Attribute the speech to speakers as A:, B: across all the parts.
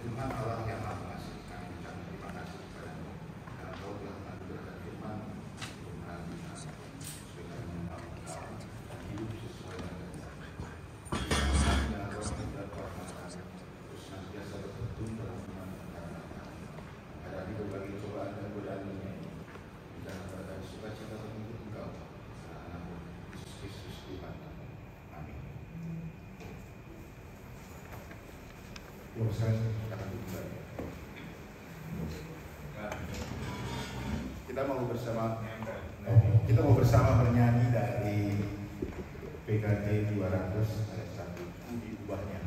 A: Tuhan Allah yang Maha Pengasih, kami ucapkan terima kasih kepada-Mu karena Kau telah mengajarkan firman untuk kami supaya kami mengenal Engkau dan hidup sesuai dengan kehendak-Mu. Dengan roh kita kuatkan terus senantiasa bertekun dalam iman dan karena kami hadapi berbagai cobaan dan godaan dunia ini dan berbagai sukacita mengikut Engkau karena Anak-Mu Yesus Kristus Tuhan. Amin. Kita mau bersama bernyanyi dari PKJ 200 ayat 1 diubahnya.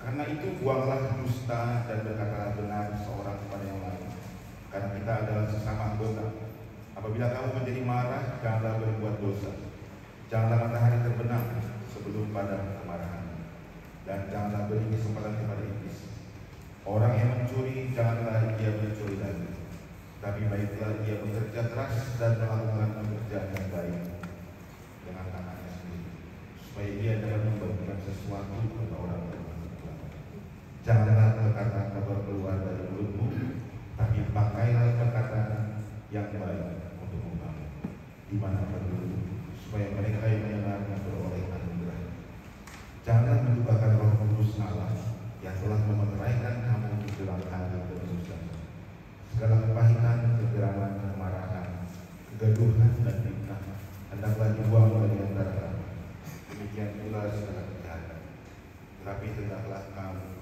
A: Karena itu buanglah dusta dan berkatalah benar seorang kepada yang lain, karena kita adalah sesama anggota. Apabila kamu menjadi marah, janganlah berbuat dosa. Janganlah matahari terbenam sebelum padam kemarahan, dan janganlah beri kesempatan kepada iblis. Orang yang mencuri, janganlah ia mencuri lagi, tapi baiklah ia bekerja keras dan melakukan pekerjaan yang baik dengan tangannya sendiri, supaya ia dapat membagikan sesuatu kepada orang lain. Janganlah perkataan kabar keluar dari mulutmu, tapi pakailah perkataan yang baik untuk membangun di mana perlu, supaya mereka yang mendengarnya beroleh anugerah. Janganlah melupakan Roh Kudus Allah yang telah memeteraikan kamu di dalam hari bersusah. Segala kepahitan, kegerangan, kemarahan, kegaduhan dan fitnah hendaklah dibuang dari antara kamu. Demikian pula segala kejahatan. Tetapi hendaklah kamu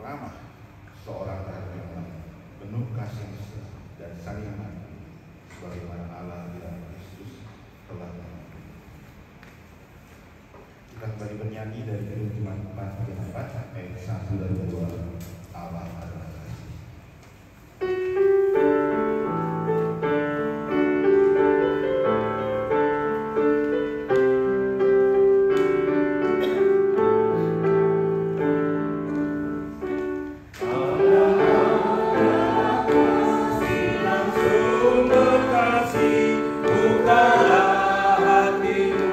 A: ramah seorang terhadap yang lain, penuh kasih dan saling mengasihi, sebagaimana Allah di dalam Kristus telah mengasihi. Kita kembali bernyanyi dari Firman 4 ayat 1 dan 2. Allah adalah kasih.
B: Hatimu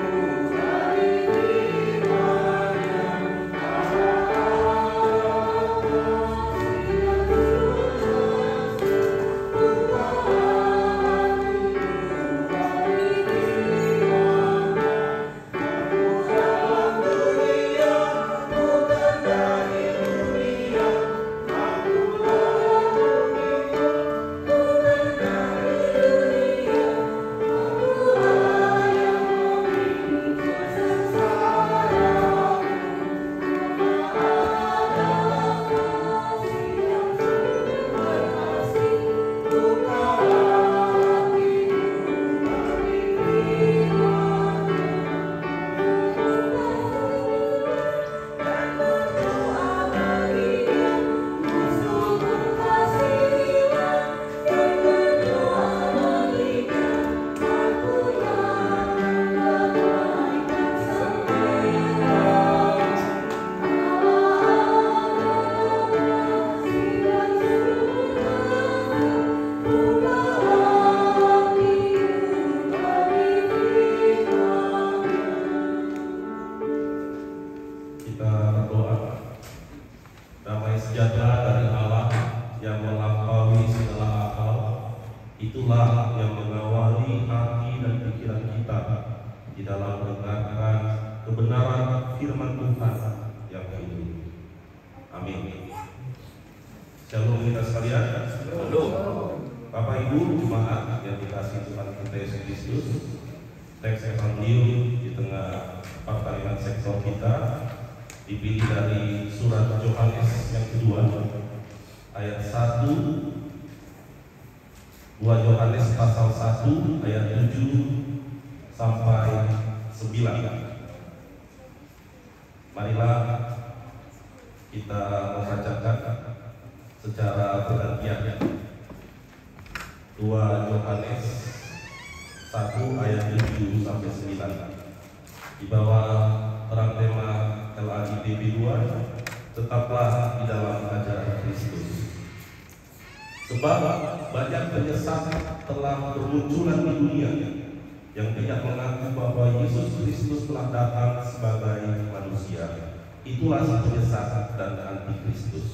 B: kita di dalam mendengarkan kebenaran firman Tuhan yang hidup. Amin. Shalom kita sekalian. Shalom. Bapak Ibu jemaat yang dikasihi Tuhan kita Yesus Kristus, teks evangelium di tengah pertanian sektor kita dipilih dari surat Yohanes yang kedua ayat 1, 2 Yohanes pasal 1 ayat 7 sampai 9. Marilah kita membacakan secara bergantian 2 Yohanes 1 ayat 7 sampai 9. Di bawah terang tema LAIDB 2, tetaplah di dalam ajaran Kristus. Sebab banyak penyesat telah bermunculan di dunia yang tidak mengaku bahwa Yesus Kristus telah datang sebagai manusia. Itulah si penyesat dan antikristus.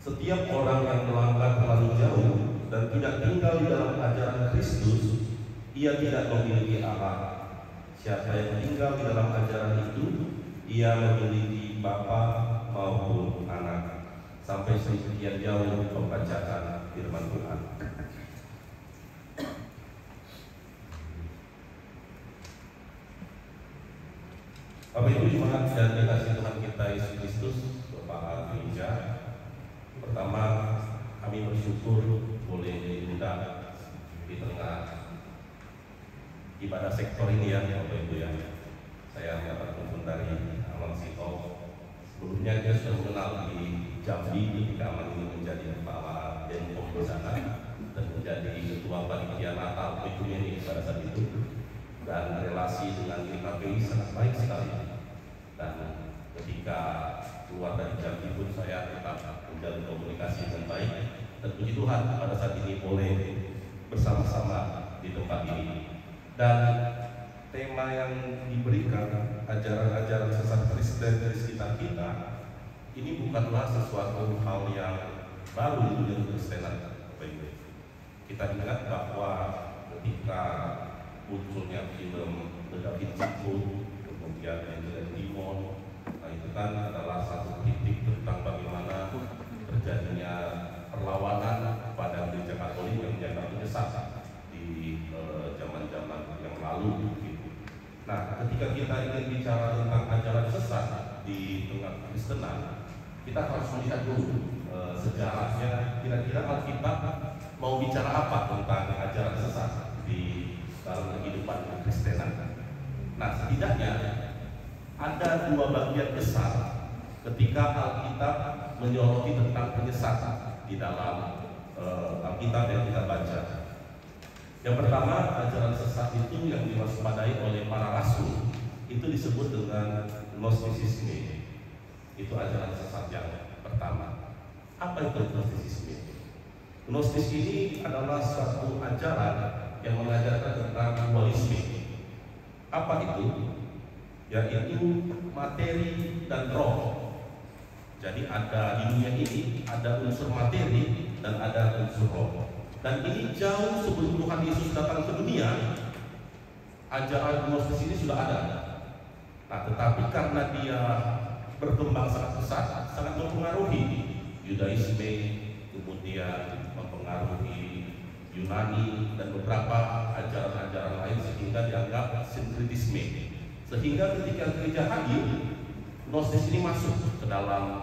B: Setiap orang yang melangkah terlalu jauh dan tidak tinggal di dalam ajaran Kristus, ia tidak memiliki Allah. Siapa yang tinggal di dalam ajaran itu, ia memiliki Bapa maupun Anak. Sampai sekian jauh pembacaan firman Tuhan. Bapak Ibu jemaat dan dikasihi Tuhan kita Yesus Kristus, Bapak Gereja. Pertama, kami bersyukur boleh diundang di tengah ibadah sektor ini ya, Bapak Ibu ya. Saya mendapat telepon dari Aman Sito. Sebelumnya dia sudah mengenal di Jambi ketika Aman ini menjadi kepala Denpom di sana dan menjadi ketua panitia Natal ini pada saat itu. Dan relasi dengan KPI sangat baik sekali. Dan ketika keluar dari Jambi pun saya tetap menjalin komunikasi dengan baik. Dan puji Tuhan pada saat ini boleh bersama-sama di tempat ini. Dan tema yang diberikan, ajaran-ajaran sesat Kristen dari sekitar kita, ini bukanlah sesuatu hal yang baru di dunia Kristenan. Kita ingat bahwa ketika munculnya film The Da Vinci Code, kemudian Angel Demon, nah itu kan adalah satu kritik tentang bagaimana terjadinya perlawanan pada gereja Katolik yang dianggap menyesat di zaman-zaman yang lalu. Nah, ketika kita ingin bicara tentang ajaran sesat di tengah Kristenan, kita harus melihat dulu sejarahnya. Kira-kira Alkitab mau bicara apa tentang ajaran sesat di dalam kehidupan Kristenan. Nah, setidaknya ada dua bagian besar ketika Alkitab menyoroti tentang penyesatan di dalam Alkitab yang kita baca. Yang pertama, ajaran sesat itu yang diwaspadai oleh para rasul itu disebut dengan Gnostisisme. Itu ajaran sesat yang pertama. Apa itu Gnostisisme? Gnostis ini adalah suatu ajaran yang mengajarkan tentang dualisme. Apa itu? Yaitu materi dan roh. Jadi ada di dunia ini ada unsur materi dan ada unsur roh. Dan ini jauh sebelum Tuhan Yesus datang ke dunia, ajaran Gnostis ini sudah ada. Nah, tetapi karena dia berkembang sangat pesat, sangat mempengaruhi Yudaisme, kemudian mempengaruhi Yunani dan beberapa ajaran-ajaran lain sehingga dianggap sinkretisme. Sehingga ketika gereja hadir, Gnostis ini masuk ke dalam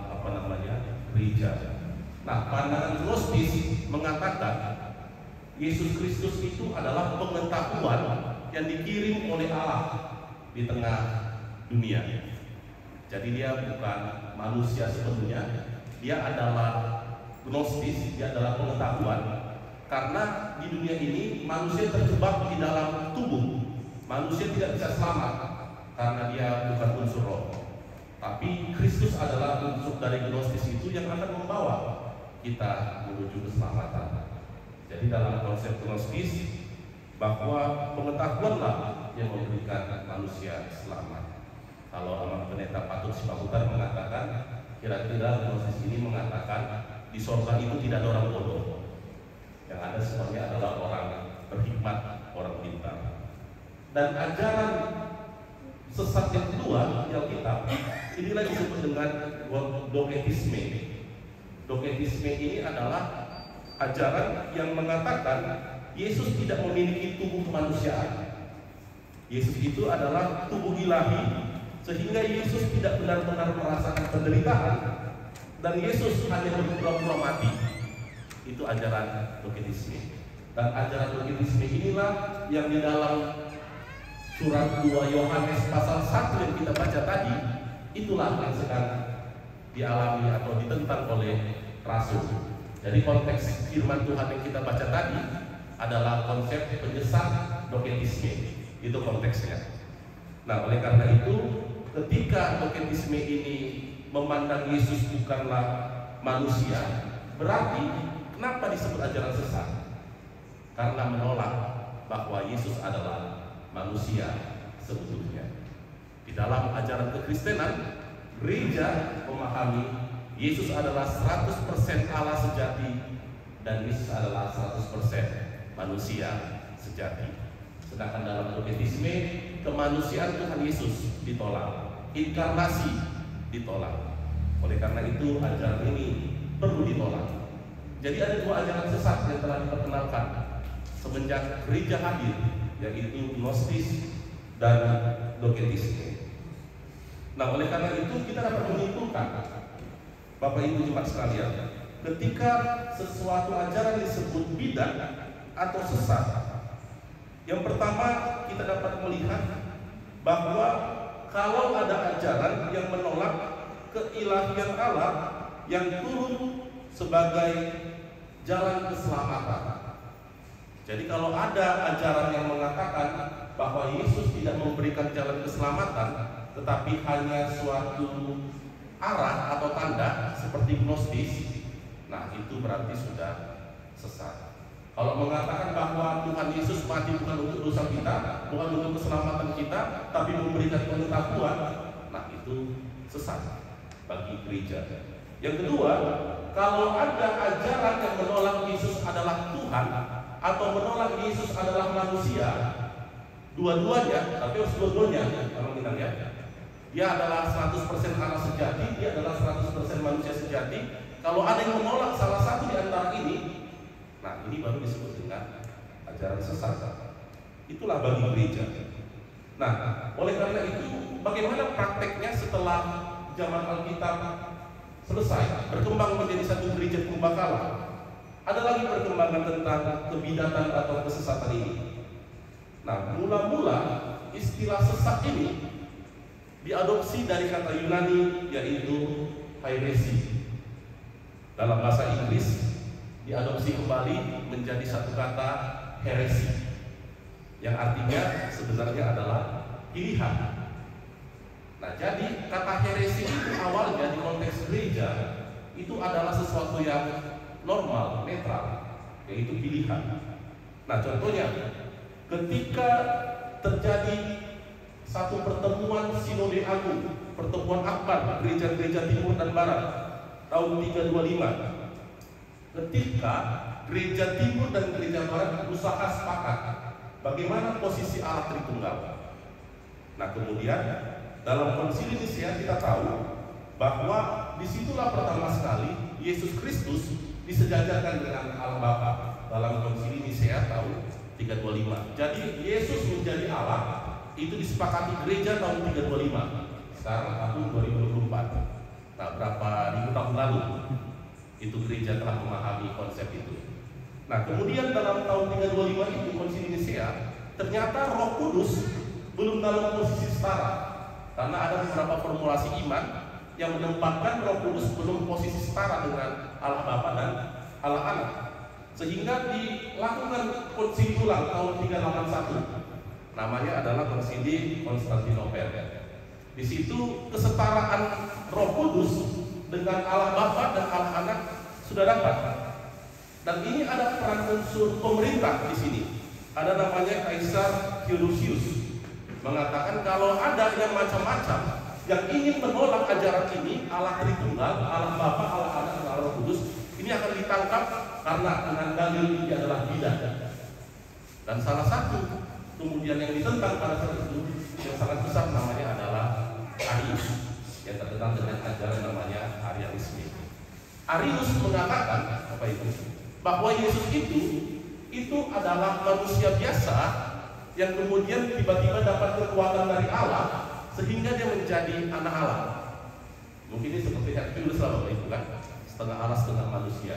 B: gereja. Nah, pandangan Gnostis mengatakan Yesus Kristus itu adalah pengetahuan yang dikirim oleh Allah di tengah dunia. Jadi dia bukan manusia sepenuhnya, dia adalah Gnostis, dia adalah pengetahuan. Karena di dunia ini manusia terjebak di dalam tubuh, manusia tidak bisa selamat karena dia bukan unsur roh. Tapi Kristus adalah unsur dari Gnostis itu yang akan membawa kita menuju keselamatan. Jadi dalam konsep Gnostis bahwa pengetahuanlah yang memberikan manusia selamat. Kalau Amat Pendeta Patut Sipaputar mengatakan, kira-kira Gnosis ini mengatakan di sorga itu tidak ada orang bodoh, yang ada sebenarnya adalah orang berhikmat, orang pintar. Dan ajaran sesat yang kedua di Alkitab inilah disebut dengan doketisme. Doketisme ini adalah ajaran yang mengatakan Yesus tidak memiliki tubuh kemanusiaan. Yesus itu adalah tubuh ilahi, sehingga Yesus tidak benar-benar merasakan penderitaan, dan Yesus hanya berpura-pura mati. Itu ajaran doketisme. Dan ajaran doketisme inilah yang di dalam surat 2 Yohanes pasal 1 yang kita baca tadi, itulah yang sedang dialami atau ditentang oleh Rasul. Jadi konteks firman Tuhan yang kita baca tadi adalah konsep penyesat doketisme. Itu konteksnya. Nah, oleh karena itu, ketika doketisme ini memandang Yesus bukanlah manusia, berarti kenapa disebut ajaran sesat? Karena menolak bahwa Yesus adalah manusia sebetulnya. Di dalam ajaran kekristenan, gereja memahami Yesus adalah 100% Allah sejati dan Yesus adalah 100% manusia sejati. Sedangkan dalam doketisme, kemanusiaan Tuhan Yesus ditolak, inkarnasi ditolak. Oleh karena itu ajaran ini perlu ditolak. Jadi ada dua ajaran sesat yang telah diperkenalkan semenjak gereja hadir, yaitu Gnostis dan doketisme. Nah, oleh karena itu kita dapat menyimpulkan, Bapak Ibu jemaat sekalian, ketika sesuatu ajaran disebut bidah atau sesat, yang pertama kita dapat melihat bahwa kalau ada ajaran yang menolak keilahian Allah yang turun sebagai jalan keselamatan. Jadi kalau ada ajaran yang mengatakan bahwa Yesus tidak memberikan jalan keselamatan, tetapi hanya suatu arah atau tanda seperti Gnostis, nah itu berarti sudah sesat. Kalau mengatakan bahwa Tuhan Yesus mati bukan untuk dosa kita, bukan untuk keselamatan kita, tapi memberikan pengetahuan, nah itu sesat bagi gereja. Yang kedua, kalau ada ajaran yang menolak Yesus adalah Tuhan atau menolak Yesus adalah manusia, dua-duanya, tapi harus dua-duanya, kalau kita lihat, dia adalah 100% Allah sejati, dia adalah 100% manusia sejati. Kalau ada yang menolak salah satu di antara ini, nah ini baru disebut dengan ajaran sesat. Itulah bagi gereja. Nah, oleh karena itu, bagaimana prakteknya setelah zaman Alkitab selesai, berkembang menjadi satu gereja purbakala? Ada lagi perkembangan tentang kebidatan atau kesesatan ini. Nah, mula-mula istilah sesat ini diadopsi dari kata Yunani, yaitu heresy. Dalam bahasa Inggris diadopsi kembali menjadi satu kata heresi, yang artinya sebenarnya adalah pilihan. Nah, jadi kata heresi itu awalnya di konteks gereja itu adalah sesuatu yang normal, netral, yaitu pilihan. Nah, contohnya ketika terjadi satu pertemuan Sinode Agung, pertemuan akbar gereja-gereja timur dan barat tahun 325, ketika gereja timur dan gereja barat berusaha sepakat bagaimana posisi Allah Tritunggal. Nah, kemudian dalam konsili Nicea kita tahu bahwa disitulah pertama sekali Yesus Kristus disejajarkan dengan Allah Bapa dalam konsili Nicea tahun 325. Jadi Yesus menjadi Allah itu disepakati gereja tahun 325. Sekarang tahun 2024. Nah, berapa ribu tahun lalu itu gereja telah memahami konsep itu. Nah, kemudian dalam tahun 325 itu konsili Nicea, ternyata Roh Kudus belum dalam posisi setara, karena ada beberapa formulasi iman yang menempatkan Roh Kudus belum posisi setara dengan Allah Bapa dan Allah Anak, sehingga dilakukan konsili ulang tahun 381. Namanya adalah konsili Konstantinopel. Di situ kesetaraan Roh Kudus dengan Allah Bapa dan Allah Anak sudah dapat. Dan ini ada peran unsur pemerintah di sini. Ada namanya Kaisar Theodosius, mengatakan kalau ada yang macam-macam
C: yang ingin menolak ajaran ini, Allah Tritunggal, Allah Bapa, Allah Anak, Allah Roh Kudus, ini akan ditangkap karena dengan dalil ini adalah bidah. Dan salah satu kemudian yang ditentang pada saat itu yang sangat besar namanya adalah Arius, yang terkenal dengan ajaran namanya Arianisme. Arius mengatakan apa itu? Bahwa Yesus itu adalah manusia biasa yang kemudian tiba-tiba dapat kekuatan dari Allah sehingga dia menjadi anak Allah. Mungkin ini seperti Hercules lah Bapak Ibu kan, setengah Allah setengah manusia.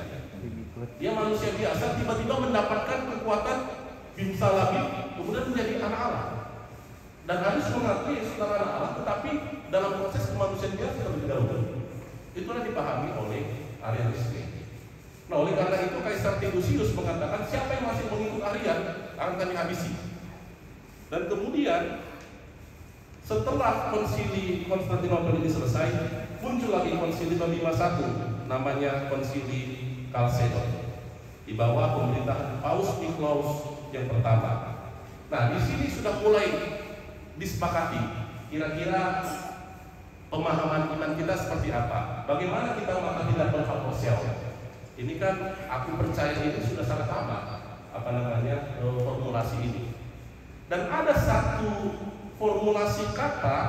C: Dia manusia biasa tiba-tiba mendapatkan kekuatan bimsalabim kemudian menjadi anak Allah. Dan Arius mengakui setengah anak Allah, tetapi dalam proses kemanusiaan dia terlebih dahulu. Itulah dipahami oleh Arianisme. Nah, oleh karena itu Kaisar Theodosius mengatakan siapa yang masih mengikut Arian akan kami habisi. Dan kemudian setelah konsili Konstantinopel ini selesai, muncul lagi konsili tahun 51 namanya konsili Chalcedon di bawah pemerintahan Paus Nikolaus yang pertama. Nah, di sini sudah mulai disepakati kira-kira pemahaman iman kita seperti apa. Bagaimana kita memahami level proporsial. Ini kan aku percaya ini sudah sangat lama formulasi ini. Dan ada satu formulasi kata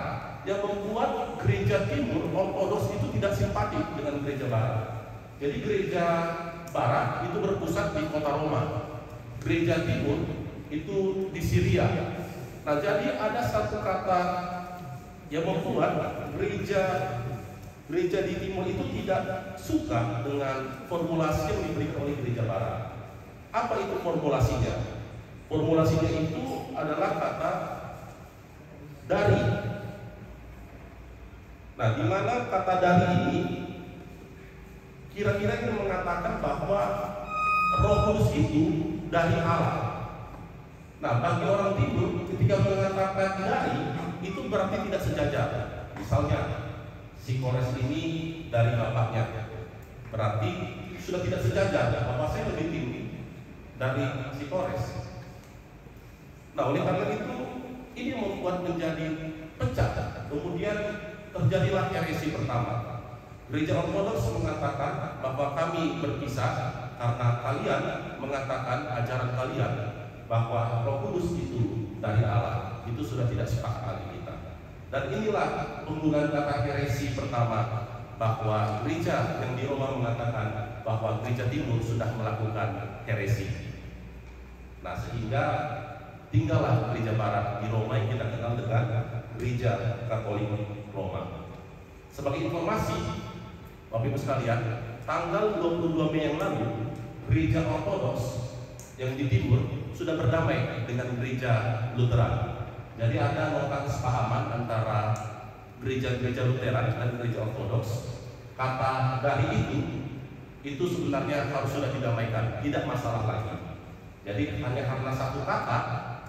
C: yang membuat gereja timur Ortodoks itu tidak simpatik dengan gereja barat. Jadi gereja barat itu berpusat di kota Roma, gereja timur itu di Syria. Nah, jadi ada satu kata yang membuat gereja di timur itu tidak suka dengan formulasi yang diberikan oleh gereja barat. Apa itu formulasinya? Formulasinya itu adalah kata dari. Nah, di mana kata dari ini kira-kira ini mengatakan bahwa Roh Kudus itu dari Allah. Nah, bagi orang timur ketika mengatakan dari itu berarti tidak sejajar. Misalnya si Kores ini dari bapaknya, berarti sudah tidak sejajar. Bapak saya lebih tinggi dari si Kores. Nah, oleh karena itu ini membuat menjadi pecah. Kemudian terjadilah heresi pertama. Gereja Ortodoks mengatakan bahwa kami berpisah karena kalian mengatakan ajaran kalian bahwa Roh Kudus itu dari Allah. Itu sudah tidak sepakat lagi kita. Dan inilah penggunaan kata heresi pertama, bahwa gereja yang di Roma mengatakan bahwa gereja timur sudah melakukan heresi. Nah, sehingga tinggallah gereja barat di Roma yang kita kenal dengan gereja Katolik Roma. Sebagai informasi, Bapak Ibu sekalian, tanggal 22 Mei yang lalu, gereja Ortodoks yang di timur sudah berdamai dengan gereja Lutheran. Jadi ada nota kesepahaman antara gereja-gereja Lutheran dan gereja Ortodoks. Kata dari itu sebenarnya harus sudah didamaikan, tidak masalah lagi. Jadi hanya karena satu kata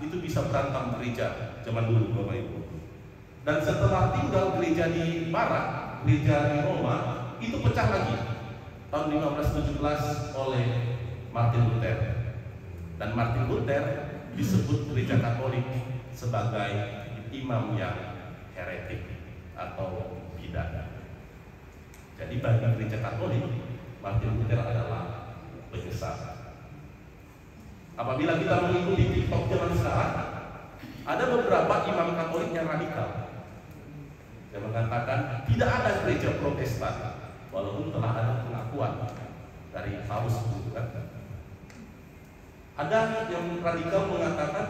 C: itu bisa berantem gereja zaman dulu, Bapak Ibu. Dan setelah tinggal gereja di barat, gereja di Roma itu pecah lagi tahun 1517 oleh Martin Luther. Dan Martin Luther disebut gereja Katolik sebagai imam yang heretik atau bidah. Jadi bagi gereja Katolik, Martin Luther adalah penyesat. Apabila kita mengikuti TikTok zaman sekarang, ada beberapa imam Katolik yang radikal yang mengatakan tidak ada gereja Protestan, walaupun telah ada pengakuan dari Paus gitu kan. Ada yang radikal mengatakan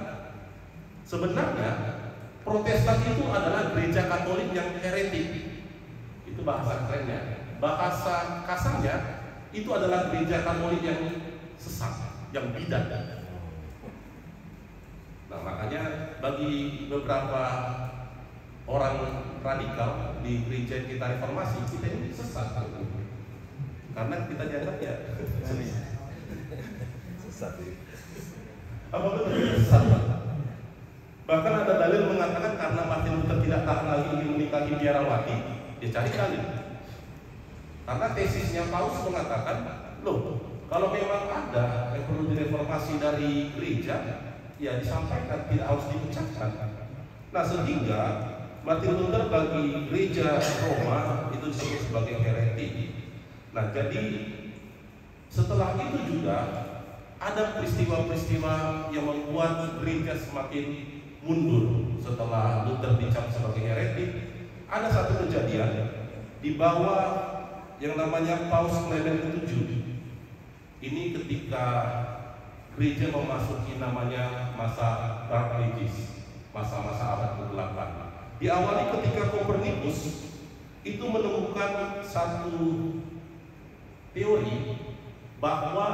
C: sebenarnya Protestan itu adalah gereja Katolik yang heretik. Itu bahasa kerennya. Bahasa kasarnya itu adalah gereja Katolik yang sesat, yang bidah. Nah, makanya bagi beberapa orang radikal di gereja kita reformasi, kita ini sesat. Karena kita dianggap ya sesat. Apa betul sesat? Bahkan ada dalil mengatakan karena Martin Luther tidak tahan lagi ingin menikahi biarawati, dia cari kali. Karena tesisnya Paus mengatakan, loh, kalau memang ada yang perlu direformasi dari gereja, ya disampaikan, tidak harus dipecahkan. Nah, sehingga Martin Luther bagi gereja Roma itu disebut sebagai heretik. Nah, jadi setelah itu juga ada peristiwa-peristiwa yang membuat gereja semakin mundur. Setelah Luther dicap sebagai heretik, ada satu kejadian di bawah yang namanya Paus Clement ke-7. Ini ketika gereja memasuki namanya masa Dark Ages, masa-masa abad ke-8. Diawali ketika Kopernikus itu menemukan satu teori bahwa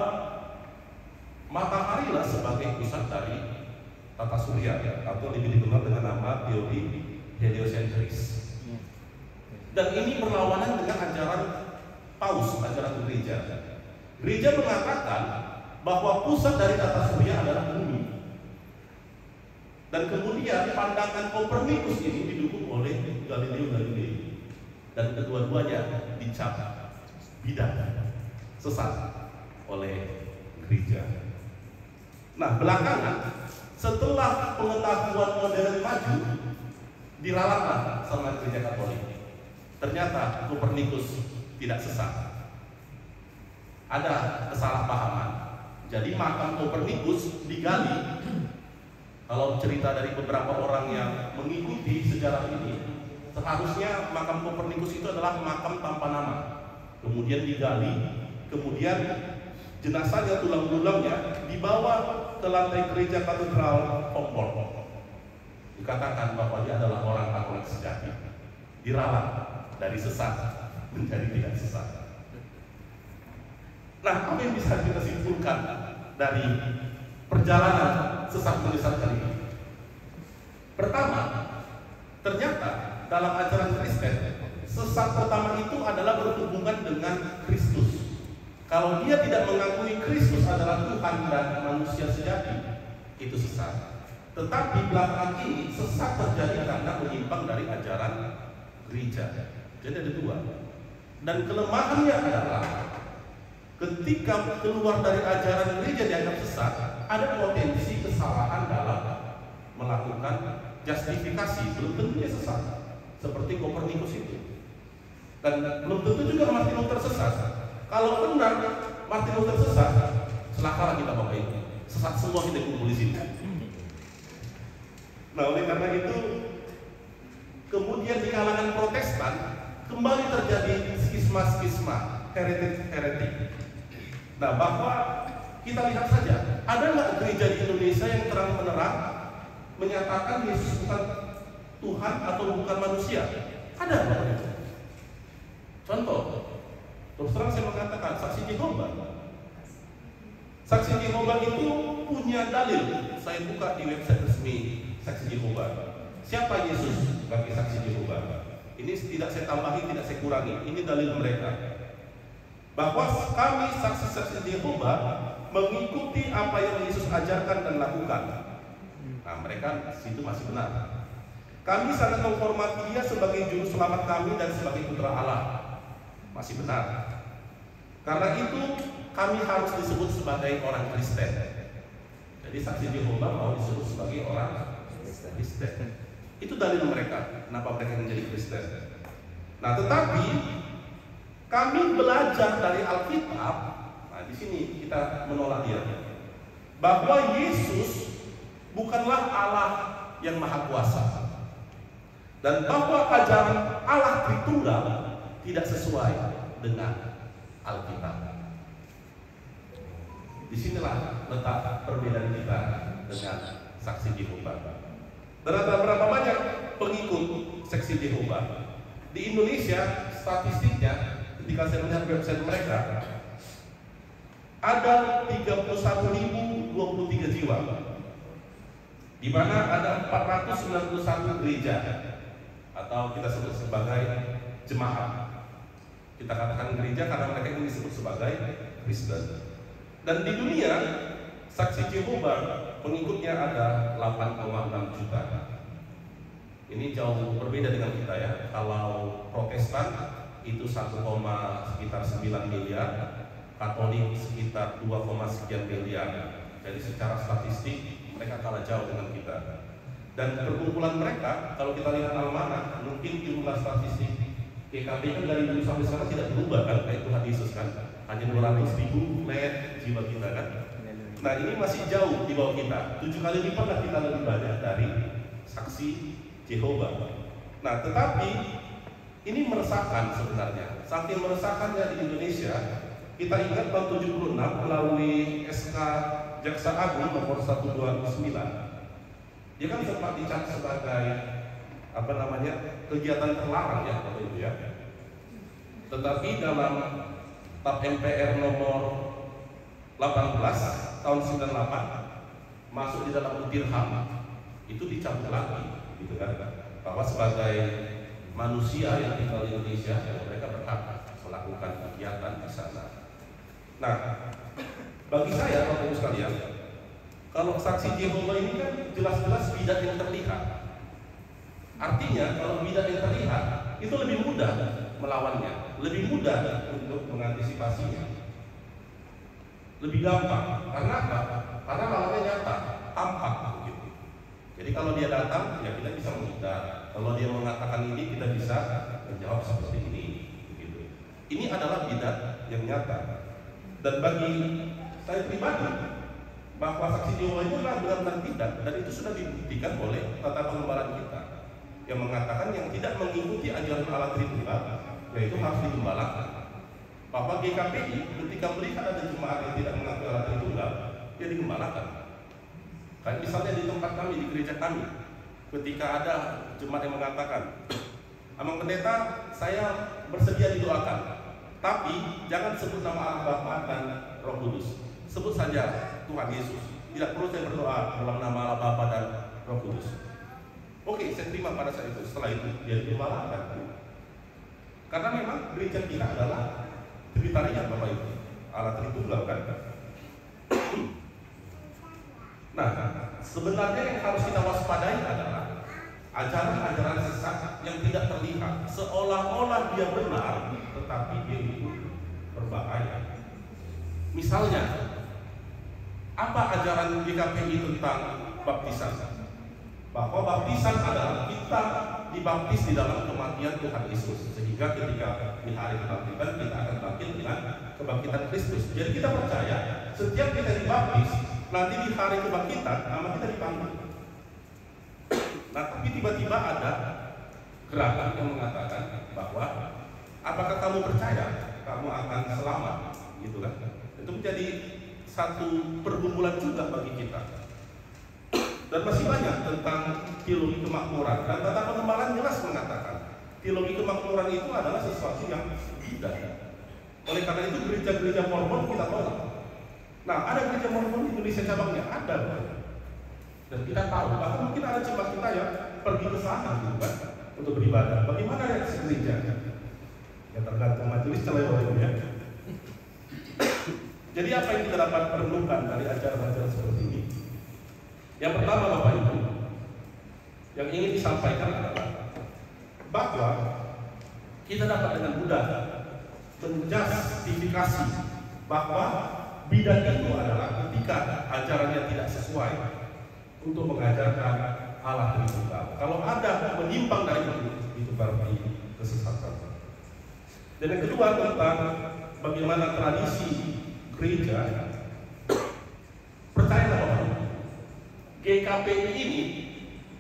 C: mataharilah sebagai pusat dari tata surya, atau lebih dikenal dengan nama teori heliosentris. Dan ini berlawanan dengan ajaran Paus, ajaran gereja. Gereja mengatakan bahwa pusat dari tata surya adalah bumi. Dan kemudian pandangan Kopernikus ini didukung oleh Galileo Galilei. Dan kedua-duanya dicap bidah, sesat oleh gereja. Nah, belakangan setelah pengetahuan modern maju, diralatlah sama gereja Katolik. Ternyata Kopernikus tidak sesat. Ada kesalahpahaman. Jadi makam Kopernikus digali. Kalau cerita dari beberapa orang yang mengikuti sejarah ini, seharusnya makam Kopernikus itu adalah makam tanpa nama. Kemudian digali, kemudian jenazahnya, tulang-tulangnya dibawa ke lantai gereja katedral Humboldt. Dikatakan bahwa dia adalah orang Katolik sejati. Diralat dari sesat menjadi tidak sesat. Nah, apa yang bisa kita simpulkan dari perjalanan sesat menyesatkan ini? Pertama, ternyata dalam ajaran Kristen, sesat pertama itu adalah berhubungan dengan Kristus. Kalau dia tidak mengakui Kristus adalah Tuhan dan manusia sejati, itu sesat. Tetapi belakangan ini sesat terjadi karena menyimpang dari ajaran gereja. Jadi ada dua. Dan kelemahannya adalah ketika keluar dari ajaran gereja dianggap sesat, ada potensi kesalahan dalam melakukan justifikasi. Belum tentu dia sesat, seperti Kopernikus itu. Dan belum tentu juga Martin Luther sesat. Kalau benar Martin Luther sesat, celakalah kita Bapak Ibu. Sesat semua kita kumpul di sini. Nah, oleh karena itu, kemudian di kalangan Protestan kembali terjadi skisma-skisma, heretik. Nah, bahwa kita lihat saja, ada nggak gereja di Indonesia yang terang-menerang menyatakan Yesus bukan Tuhan atau bukan manusia? Ada nggak? Contoh, terus terang saya mengatakan saksi Jehovah. Saksi Jehovah itu punya dalil. Saya buka di website resmi Saksi Jehovah. Siapa Yesus bagi Saksi Jehovah? Ini tidak saya tambahi, tidak saya kurangi. Ini dalil mereka. Bahwa kami saksi-saksi Jehovah mengikuti apa yang Yesus ajarkan dan lakukan. Nah, mereka situ masih benar. Kami sangat menghormati Dia sebagai juru selamat kami dan sebagai putra Allah. Masih benar. Karena itu kami harus disebut sebagai orang Kristen. Jadi saksi Jehovah mau disebut sebagai orang Kristen. Itu dalil mereka, kenapa mereka menjadi Kristen. Nah, tetapi kami belajar dari Alkitab. Nah, di sini kita menolak dia, bahwa Yesus bukanlah Allah yang Maha Kuasa, dan bahwa ajaran Allah Tritunggal tidak sesuai dengan Alkitab. Disinilah letak perbedaan kita dengan Saksi Jehovah. Berapa banyak pengikut Saksi Jehovah di Indonesia? Statistiknya, ketika saya melihat website mereka, ada 31.023 jiwa, di mana ada 491 gereja atau kita sebut sebagai jemaat. Kita katakan gereja karena mereka ini disebut sebagai Kristen. Dan di dunia, Saksi Jehovah pengikutnya ada 8,6 juta. Ini jauh berbeda dengan kita ya. Kalau Protestan itu 1, sekitar 9 miliar, Katolik sekitar 2, sekian miliar. Jadi secara statistik mereka kalah jauh dengan kita. Dan perkumpulan mereka, kalau kita lihat almanah, mungkin jumlah statistik GKP kan dari dulu sampai sekarang tidak berubah kan, kayak Tuhan Yesus kan, hanya 200.000 net jiwa kita kan. Nah ini masih jauh di bawah kita, 7 kali lipat lah kita lebih banyak dari saksi Jehovah. Nah tetapi ini meresahkan sebenarnya, saking meresahkannya di Indonesia. Kita ingat tahun 76 melalui SK Jaksa Agung nomor 129, dia kan sempat dicap sebagai kegiatan terlarang ya Bapak Ibu ya. Tetapi dalam TAP MPR nomor 18 tahun 98 masuk di dalam butir HAM itu dicabut lagi, gitu kan? Bahwa sebagai manusia yang tinggal di Indonesia, ya mereka berhak melakukan kegiatan di sana. Nah, bagi saya Bapak Ibu sekalian, kalau saksi Jehovah ini kan jelas-jelas bidat yang terlihat. Artinya kalau bidat yang terlihat itu lebih mudah melawannya, lebih mudah untuk mengantisipasinya, lebih gampang. Karena apa? Karena lawannya nyata, tampak begitu. Jadi kalau dia datang, ya kita bisa menghindar. Kalau dia mengatakan ini, kita bisa menjawab seperti ini. Begitu. Ini adalah bidat yang nyata. Dan bagi saya pribadi, bahwa saksi Jehovah itu adalah benar-benar bidat, dan itu sudah dibuktikan oleh tata pengembalaan kita, yang mengatakan yang tidak mengikuti ajaran Allah Tritunggal, yaitu harus digembalakan. Bahwa GKPI ketika melihat ada jemaat yang tidak mengakui Allah Tritunggal, dia digembalakan. Kan misalnya di tempat kami, di gereja kami, ketika ada jemaat yang mengatakan, Amang Pendeta, saya bersedia didoakan, tapi jangan sebut nama Allah Bapa dan Roh Kudus, sebut saja Tuhan Yesus. Tidak perlu saya berdoa dalam nama Allah Bapa dan Roh Kudus. Oke, saya terima pada saat itu. Setelah itu dia digembalakan. Karena memang gereja kita adalah Tritarian Bapak Ibu, Allah Tritunggal kan. Nah, sebenarnya yang harus kita waspadai adalah ajaran-ajaran sesat yang tidak terlihat, seolah-olah dia benar, tetapi dia itu berbahaya. Misalnya, apa ajaran GKPI tentang baptisan? Bahwa baptisan adalah kita dibaptis di dalam kematian Tuhan Yesus, sehingga ketika di hari kebangkitan kita akan bangkit dengan kebangkitan Kristus. Jadi kita percaya setiap kita dibaptis, nanti di hari kebangkitan nama kita dipanggil. Nah, tapi tiba-tiba ada gerakan yang mengatakan bahwa apakah kamu percaya kamu akan selamat, gitu kan? Itu menjadi satu pergumulan juga bagi kita. Dan masih banyak tentang teologi kemakmuran, dan tata pengembalaan jelas mengatakan teologi kemakmuran itu adalah sesuatu yang bidat. Oleh karena itu gereja-gereja Mormon kita tolak. Nah, ada gereja Mormon di Indonesia cabangnya, ada. Dan kita tahu bahwa mungkin ada jemaat kita yang pergi ke sana gitu kan, untuk beribadah. Bagaimana reaksi gereja? Ya tergantung majelis celewanya ya. Jadi apa yang kita dapat perlukan dari ajaran-ajaran seperti ini? Yang pertama Bapak Ibu, yang ingin disampaikan adalah bahwa kita dapat dengan mudah menjustifikasi bahwa bidat itu adalah ketika ajarannya tidak sesuai untuk mengajarkan Allah Tritunggal. Kalau ada menyimpang dari itu berarti kesesatan. Dan yang kedua tentang bagaimana tradisi gereja, percayalah Bapak Ibu, GKPI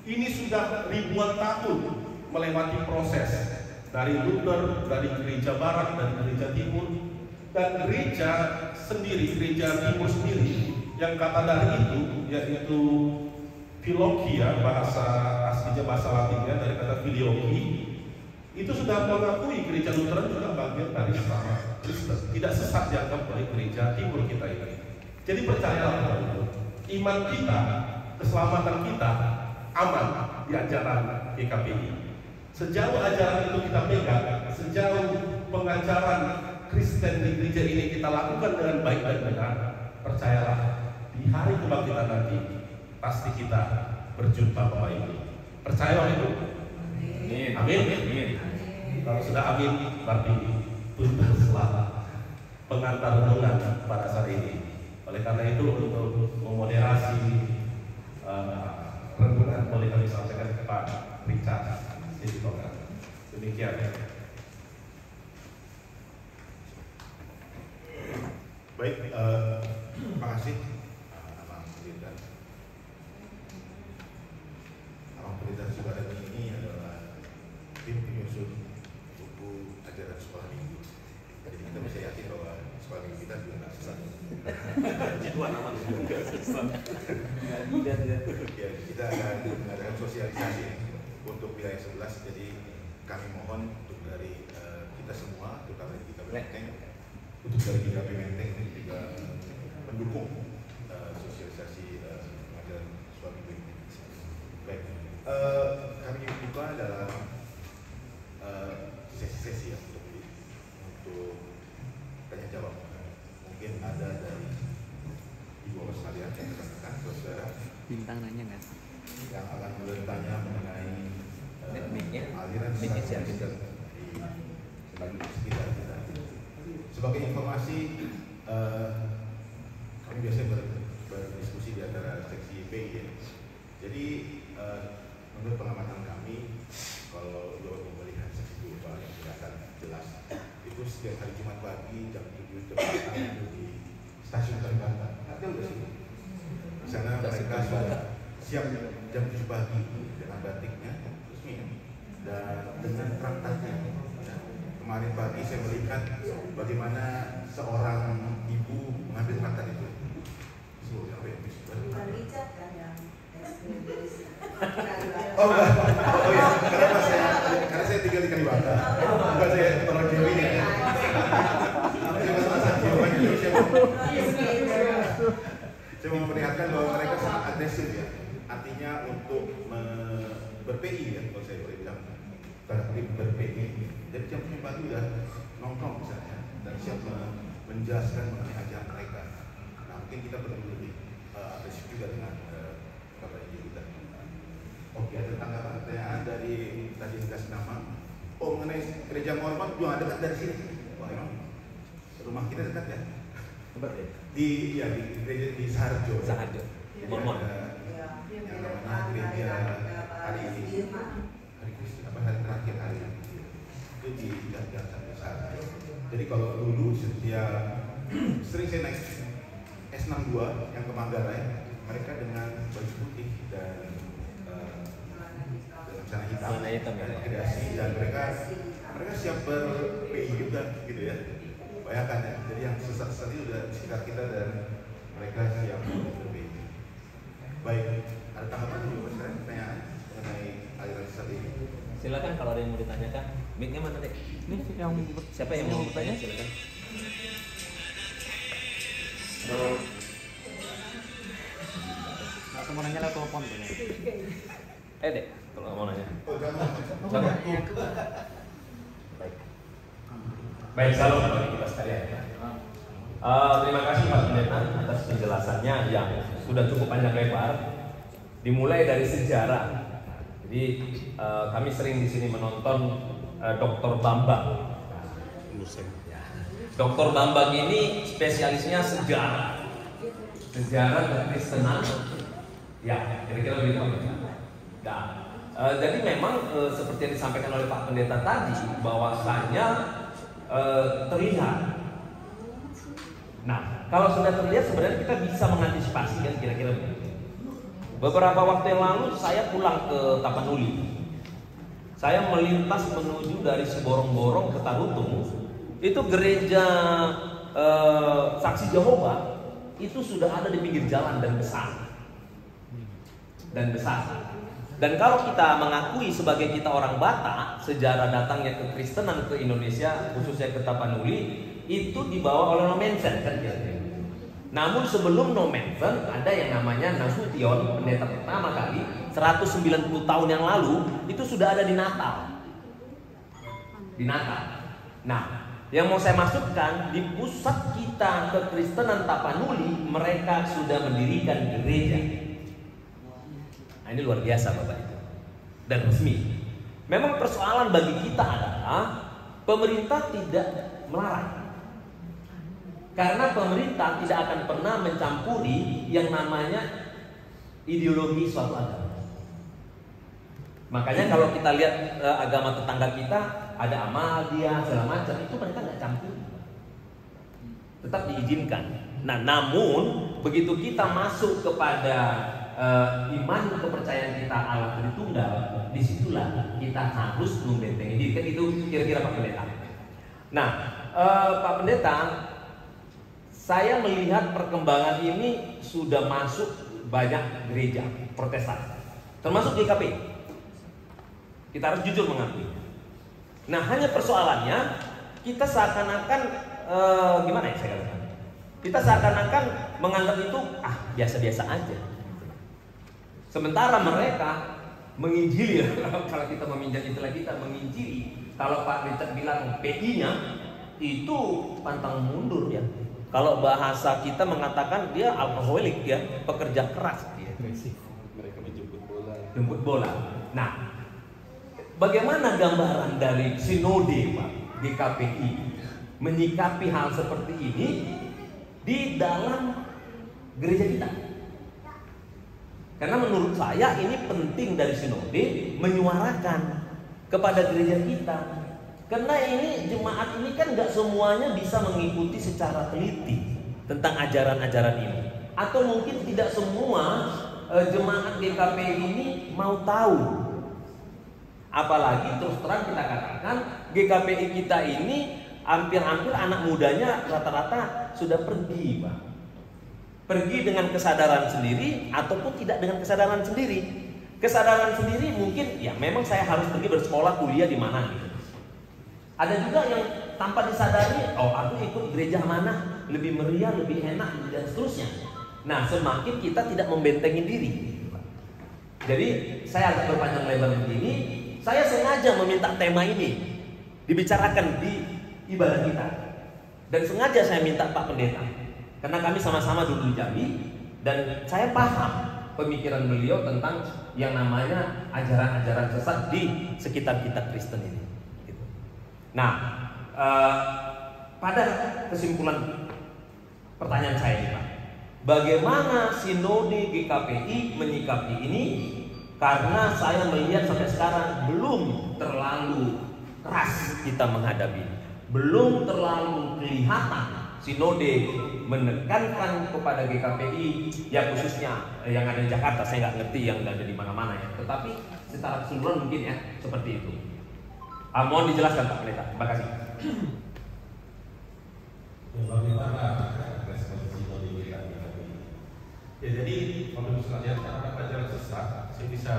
C: ini sudah ribuan tahun melewati proses dari Luther, dari gereja Barat, dari gereja Timur, dan gereja sendiri, gereja Timur sendiri, yang kata dari itu yaitu Filokia, bahasa aslinya bahasa Latinnya dari kata filioki, itu sudah mengakui gereja Lutheran juga bagian dari sesama Kristen, tidak sesat dianggap oleh gereja Timur kita ini. Jadi percayalah, iman kita, keselamatan kita aman di ajaran GKPI. Sejauh ajaran itu kita pegang, sejauh pengajaran Kristen di gereja ini kita lakukan dengan baik dan benar, percayalah di hari kebangkitan nanti pasti kita berjumpa Bapak Ibu. Percaya itu? Amin. Amin. Kalau sudah amin, berarti tuntaslah pengantar renungan pada saat ini. Oleh karena itu untuk memoderasi renungan boleh kami sampaikan ke Pak Richard Siditonga. Demikian.
A: Baik, terima kasih Abang Pendeta. Abang Pendeta Sukaradi ini adalah tim penyusun buku ajaran sekolah minggu. Jadi kita bisa yakin bahwa sekolah minggu kita juga nggak sesat.
C: Dua nama juga sesat.
A: Ya, kita akan mengadakan sosialisasi untuk wilayah 11. Jadi kami mohon untuk dari kita semua, terutama dari kita Menteng, untuk dari GKP Menteng ini juga mendukung sosialisasi pengajaran suami ini. Baik, kami buka dalam sesi-sesi ya untuk tanya jawab. Mungkin ada dari ibu bapak sekalian yang rekan-rekan saudara
D: bintang nanya nggak?
A: yang akan bertanya mengenai aliran
D: di
A: sekitar kita. Sebagai informasi, kami biasanya berdiskusi di antara seksi B ya. Jadi menurut pengamatan kami, kalau melihat seksi global yang kelihatan jelas, itu setiap hari Jumat pagi jam 7 jam 8 itu di stasiun Kalibata. Ada udah sih. Di sana mereka sudah siap jam 7 pagi dengan batiknya resmi dan dengan traktatnya. Kemarin pagi saya melihat bagaimana seorang ibu mengambil traktat itu.
E: Bukan Richard kan yang
A: Oh ya, karena saya tinggal di Kalibata. Bukan saya orang Jawa ini ya. Saya mau memperlihatkan bahwa mereka sangat agresif ya. Artinya untuk ber-PI ya, kalau saya boleh bilang. Ber-PI. Jadi jam 7 pagi udah nongkrong misalnya dan siap menjelaskan mengenai ajaran mereka. Nah mungkin kita perlu lebih agresif juga dengan bapak ibu kita. Oke, ada tanggapan pertanyaan dari tadi dikasih nama. Oh, mengenai gereja Mormon juga dekat dari sini. Wah, emang rumah kita dekat ya? Di gereja di Saharjo.
D: Mormon.
A: Yang namanya gereja hari terakhir hari ini. Itu di Jalan Saharjo. Jadi kalau dulu setiap sering saya naik S62 yang ke Manggarai, mereka dengan baju putih dan celana hitam, kreasi, dan mereka siap ber-PI juga gitu ya. Bayangkan ya, jadi yang sesat-sesat itu udah di sekitar kita dan mereka siap ber-PI. Baik, ada tanggapan juga Mas Ren, pertanyaan mengenai aliran sesat ini?
D: Silakan kalau ada yang mau ditanyakan. Mic-nya mana deh?
F: Ini yang
D: Siapa yang mau bertanya? Silakan.
F: nggak semua nanya lewat telepon kayaknya.
D: Dek, kalau mau nanya.
A: Oh, jangan.
C: Baik, salam bagi kita sekalian. Terima kasih Pak Pendeta atas penjelasannya yang sudah cukup panjang lebar. Dimulai dari sejarah. Jadi kami sering di sini menonton Dr. Bambang. Dr. Bambang ini spesialisnya sejarah kekristenan. Ya, kira-kira begitu. Nah, jadi memang seperti yang disampaikan oleh Pak Pendeta tadi, bahwasanya terlihat. Nah, kalau sudah terlihat sebenarnya kita bisa mengantisipasi kan kira-kira begitu. Beberapa waktu yang lalu saya pulang ke Tapanuli. Saya melintas menuju dari Seborong-borong ke Tarutung. Itu gereja Saksi Jehovah itu sudah ada di pinggir jalan dan besar. Dan kalau kita mengakui sebagai kita orang Batak, sejarah datangnya kekristenan ke Indonesia, khususnya ke Tapanuli, itu dibawa oleh Nomensen kan kira-kira. Namun sebelum Nomensen ada yang namanya Nasution, pendeta pertama kali 190 tahun yang lalu itu sudah ada di Natal. Nah, yang mau saya maksudkan, di pusat kita kekristenan Tapanuli mereka sudah mendirikan gereja. Nah, ini luar biasa Bapak Ibu dan resmi. Memang persoalan bagi kita adalah pemerintah tidak melarang. Karena pemerintah tidak akan pernah mencampuri yang namanya ideologi suatu agama.
D: Makanya kalau kita lihat agama tetangga kita ada Ahmadiyah segala macam, itu mereka nggak campur, tetap diizinkan. Nah, namun begitu kita masuk kepada iman kepercayaan kita Allah Tritunggal, disitulah kita harus membentengi diri. Kan itu kira-kira Pak Pendeta. Nah, Pak Pendeta, saya melihat perkembangan ini sudah masuk banyak gereja Protestan, termasuk GKP. Kita harus jujur mengakui. Nah, hanya persoalannya kita seakan-akan gimana ya saya katakan? Kita seakan-akan menganggap itu biasa-biasa aja. Sementara mereka menginjili, kalau kita meminjam istilah kita menginjili. Kalau Pak Richard bilang PI-nya itu pantang mundur ya. Kalau bahasa kita mengatakan dia alkoholik ya, pekerja keras dia.
B: Mereka menjemput bola.
D: Jemput bola. Nah, bagaimana gambaran dari sinode Pak GKPI menyikapi hal seperti ini di dalam gereja kita? Karena menurut saya ini penting dari sinode menyuarakan kepada gereja kita. Karena ini jemaat ini kan nggak semuanya bisa mengikuti secara teliti tentang ajaran-ajaran ini. Atau mungkin tidak semua jemaat GKPI ini mau tahu. Apalagi terus terang kita katakan GKPI kita ini hampir-hampir anak mudanya rata-rata sudah pergi, Pak. Pergi dengan kesadaran sendiri ataupun tidak dengan kesadaran sendiri. Kesadaran sendiri mungkin ya memang saya harus pergi bersekolah kuliah di mana gitu. Ada juga yang tanpa disadari, aku ikut gereja mana lebih meriah, lebih enak dan seterusnya. Nah, semakin kita tidak membentengi diri. Jadi saya agak berpanjang lebar begini. Saya sengaja meminta tema ini dibicarakan di ibadah kita. Dan sengaja saya minta Pak Pendeta, karena kami sama-sama dulu di Jambi dan saya paham pemikiran beliau tentang yang namanya ajaran-ajaran sesat di sekitar kita Kristen ini. Nah, pada kesimpulan pertanyaan saya ini Pak, bagaimana sinode GKPI menyikapi ini? Karena saya melihat sampai sekarang belum terlalu keras kita menghadapi, belum terlalu kelihatan sinode menekankan kepada GKPI, ya khususnya yang ada di Jakarta. Saya nggak ngerti yang ada di mana-mana ya, tetapi secara keseluruhan mungkin ya seperti itu. Mohon dijelaskan Pak Pendeta. Terima kasih.
C: Bagaimana respon sinode GKPI? Ya, jadi kalau misalnya terhadap ajaran sesat, saya bisa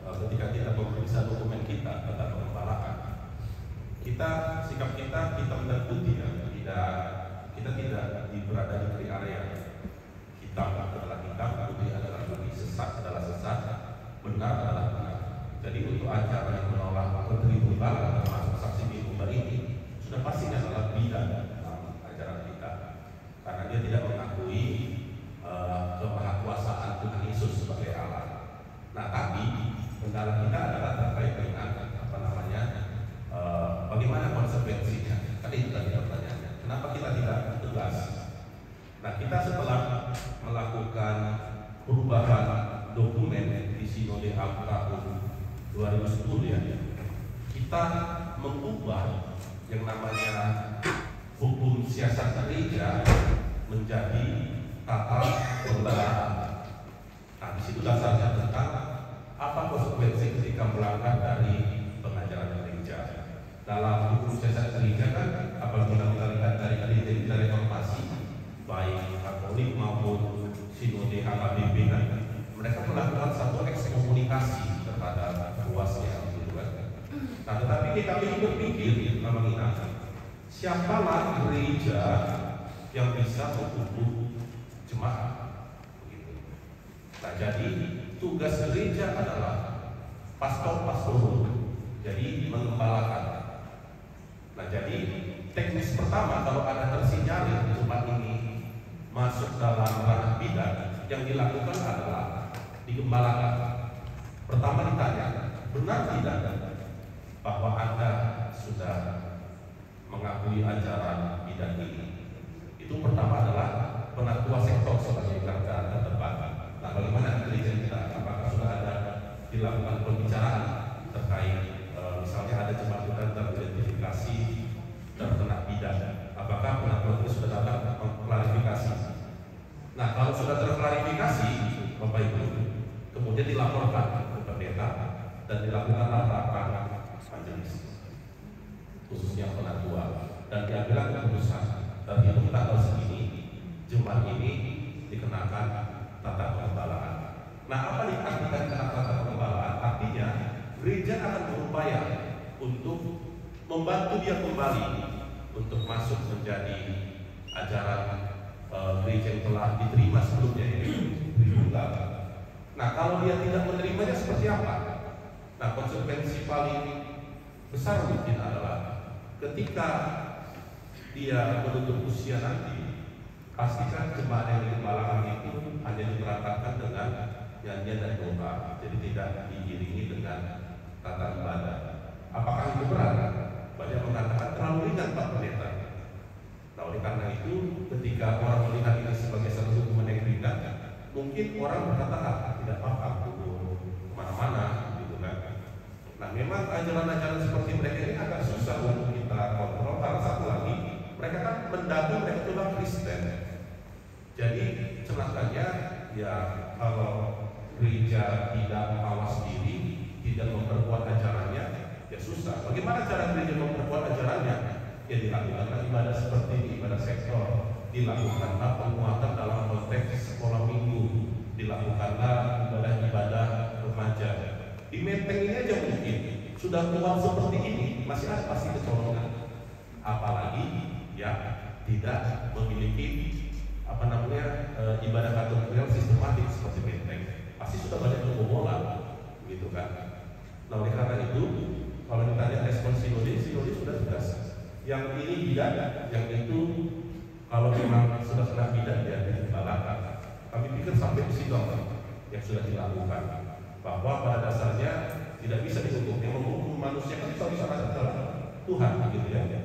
C: ketika kita memeriksa dokumen kita tentang pengembalaan, sikap kita mengikuti ya, kita tidak berada di area hitam adalah hitam, putih adalah putih, sesat adalah sesat, benar adalah benar. Jadi untuk acara yang menolak Tritunggal termasuk saksi Tritunggal ini sudah pasti adalah bidan dalam ajaran kita, karena dia tidak mengakui kemahakuasaan Tuhan Yesus sebagai Allah. Nah, tapi kendala kita adalah terkait dengan bagaimana konsekuensinya. Kan itu tadi pertanyaannya. Kenapa kita tidak tegas? Nah, kita setelah melakukan perubahan dokumen di Sinode tahun 2010 ya, kita mengubah yang namanya hukum siasat gereja menjadi tata pembelaan. Nah, di situ dasarnya tentang apa konsekuensi ketika melanggar dari pengajaran gereja. Dalam hukum siasat gereja kan, apabila kita lihat dari gereja reformasi, baik Katolik maupun Sinode HKBP kan, mereka melakukan satu ekskomunikasi terhadap kuasnya, gitu kan. Nah, tetapi kita berpikir mengingat siapalah gereja yang bisa mengukur jemaat, gitu. Nah, jadi tugas gereja adalah pastor, jadi mengembalakan. Nah, jadi teknis pertama kalau ada tersinyalir jemaat ini masuk dalam ranah bidan, yang dilakukan adalah digembalakan. Pertama ditanya, benar tidak bahwa Anda sudah mengakui ajaran bidan ini? Itu pertama adalah penatua sektor sebagai garda terdepan. Nah, bagaimana gereja kita? Apakah sudah ada dilakukan pembicaraan bilang keputusan terhitung tanggal segini Jumat ini dikenakan tata pengembalaan. Nah, apa nih artinya dikenakan tata pengembalaan? Artinya gereja akan berupaya untuk membantu dia kembali untuk masuk menjadi ajaran gereja yang telah diterima sebelumnya ini. Nah, kalau dia tidak menerimanya seperti apa? Nah, konsekuensi paling besar mungkin adalah ketika dia menutup usia nanti, pastikan jemaat yang digembalakan itu hanya diberangkatkan dengan nyanyian dan doa, jadi tidak diiringi dengan tata ibadah. Apakah itu berat? Banyak mengatakan terlalu ringan Pak Pendeta. Nah, oleh karena itu, ketika orang melihat ini sebagai satu hukuman yang ringan, mungkin orang berkata, tidak apa-apa, kemana-mana, gitu kan. Nah, memang ajaran-ajaran seperti mereka ini agak susah untuk kita kontrol. Karena satu lagi, mereka kan mendagung, mereka itu adalah Kristen. Jadi celakanya, ya kalau gereja tidak mawas diri, tidak memperkuat ajarannya, ya susah. Bagaimana cara gereja memperkuat ajarannya? Ya dilakukanlah ibadah seperti ini, ibadah sektor, dilakukanlah penguatan dalam konteks sekolah minggu, dilakukanlah ibadah-ibadah remaja. Di Menteng ini aja mungkin sudah kuat seperti ini, masih ada pasti kecolongan. Apalagi ya tidak memiliki ibadah kategorial sistematik seperti Menteng, pasti sudah banyak kebobolan, gitu kan. Nah, oleh karena itu, kalau ditanya respon sinode sudah tegas. Yang ini bidat, yang itu kalau memang sudah kena bidat ya digembalakan. Kami pikir sampai di situ yang sudah dilakukan, bahwa pada dasarnya tidak bisa dihukum. Yang menghukum manusia kan selalu adalah Tuhan, gitu ya.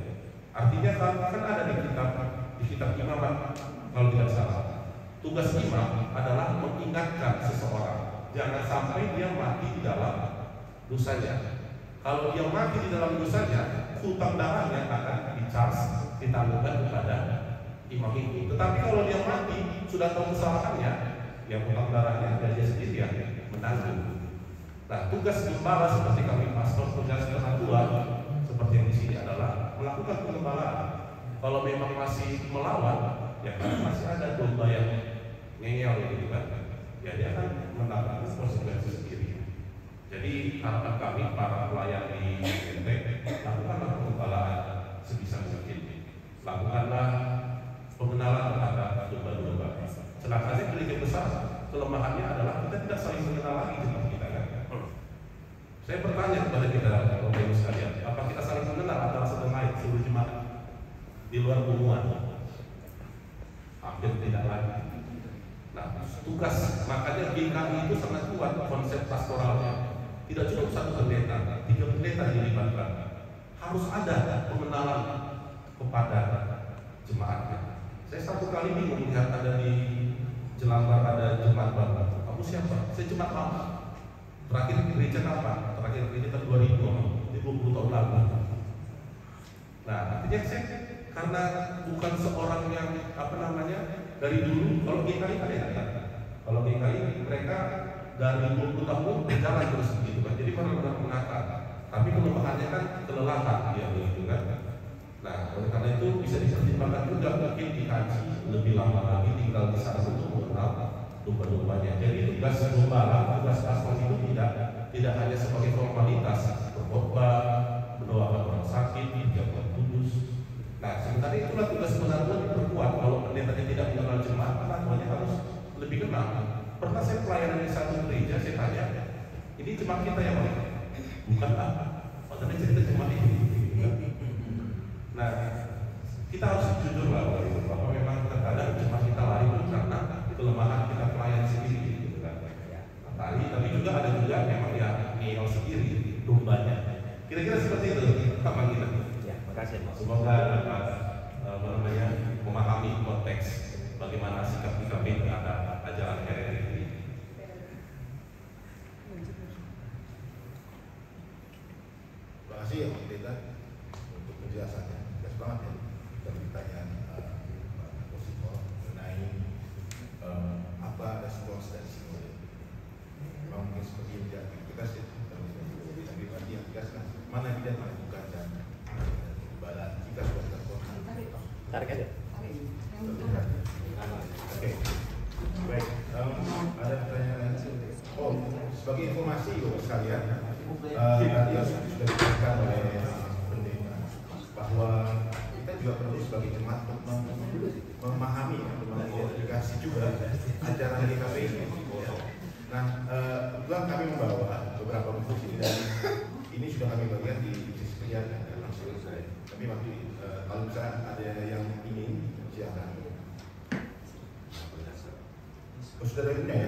C: Artinya kan ada di kitab imamat, kalau tidak salah, tugas imam adalah mengingatkan seseorang jangan sampai dia mati di dalam dosanya. Kalau dia mati di dalam dosanya, hutang darahnya akan ditanggungan kepada imam itu. Tetapi kalau dia mati sudah tahu kesalahannya, yang hutang darahnya dia sendiri yang menanggung. Nah, tugas gembala seperti kami pastor tugas ketua seperti yang di sini adalah melakukan pengembalaan. Kalau memang masih melawan, ya kan masih ada domba yang ngeyel gitu kan, ya dia akan mendapatkan konsekuensi sendiri. Jadi harapan kami para pelayan di Menteng, lakukanlah pengembalaan sebisa mungkin, lakukanlah pengenalan terhadap domba-domba. Celakanya gereja besar, kelemahannya adalah kita tidak saling mengenal lagi jemaat kita kan. Saya bertanya kepada kita Bapak Ibu sekalian, apa kita saling mengenal antara satu lain seluruh jemaat di luar hubungan? Hampir tidak lagi. Nah, tugas makanya GKI itu sangat kuat konsep pastoralnya. Tidak cukup satu pendeta, 3 pendeta dilibatkan. Harus ada pengenalan kepada jemaatnya. Saya satu kali bingung melihat ada di Jelambar ada jemaat baru. Kamu siapa? Saya jemaat lama. Terakhir gereja kapan? Terakhir gereja tahun 2000, 20 tahun lalu. Nah, artinya saya karena bukan seorang yang dari dulu. Kalau GKI kan ya, kalau GKI mereka dari 20 tahun berjalan terus gitu kan. Jadi benar-benar mengakar. Tapi kelemahannya kan kelelahan dia begitu kan. Nah, oleh karena itu bisa dipertimbangkan juga mungkin dikaji lebih lama lagi tinggal di sana untuk mengenal domba-dombanya. Jadi tugas gembala, tugas pastor itu tidak hanya sebagai formalitas berkhotbah, mendoakan orang sakit, menjaga kudus. Nah, sementara itulah tugas penatuan diperkuat. Kalau pendetanya tidak mengenal jemaat, penatuannya harus lebih kenal. Pernah saya pelayanan di satu gereja, saya tanya, ini jemaat kita yang mana? Bukan apa? Padahal cerita jemaat ini. Nah, kita harus jujur bahwa memang terkadang jemaat kita lari karena kelemahan kita pelayan sendiri, gitu kan. Tapi juga ada memang ya ngeyel sendiri dombanya. Kira-kira seperti itu, Pak kita.
D: Ya, makasih.
C: Semoga dapat memahami konteks bagaimana sikap kami terhadap ajaran RRI ini.
A: Terima kasih ya Pak Pendeta untuk penjelasannya. Jelas banget ya dari pertanyaan Pak Kosiko mengenai apa respons dari sinode. Memang mungkin seperti yang tidak tegas ya, tapi tadi yang tegas kan mana tidak melakukan dan imbalan kita sudah terkoordinasi
D: Tarik aja.
A: Oke, baik. Ada pertanyaan lain? Oh, sebagai informasi sekalian, tadi sudah dikatakan oleh pendeta bahwa kita juga perlu sebagai jemaat memahami atau mengidentifikasi juga ajaran GKPI. Nah, kebetulan kami membawa beberapa buku sini dan ini sudah kami bagikan di sisi kegiatan langsung. Tapi kalau misalnya ada yang ingin, silakan. Sudah ada ya,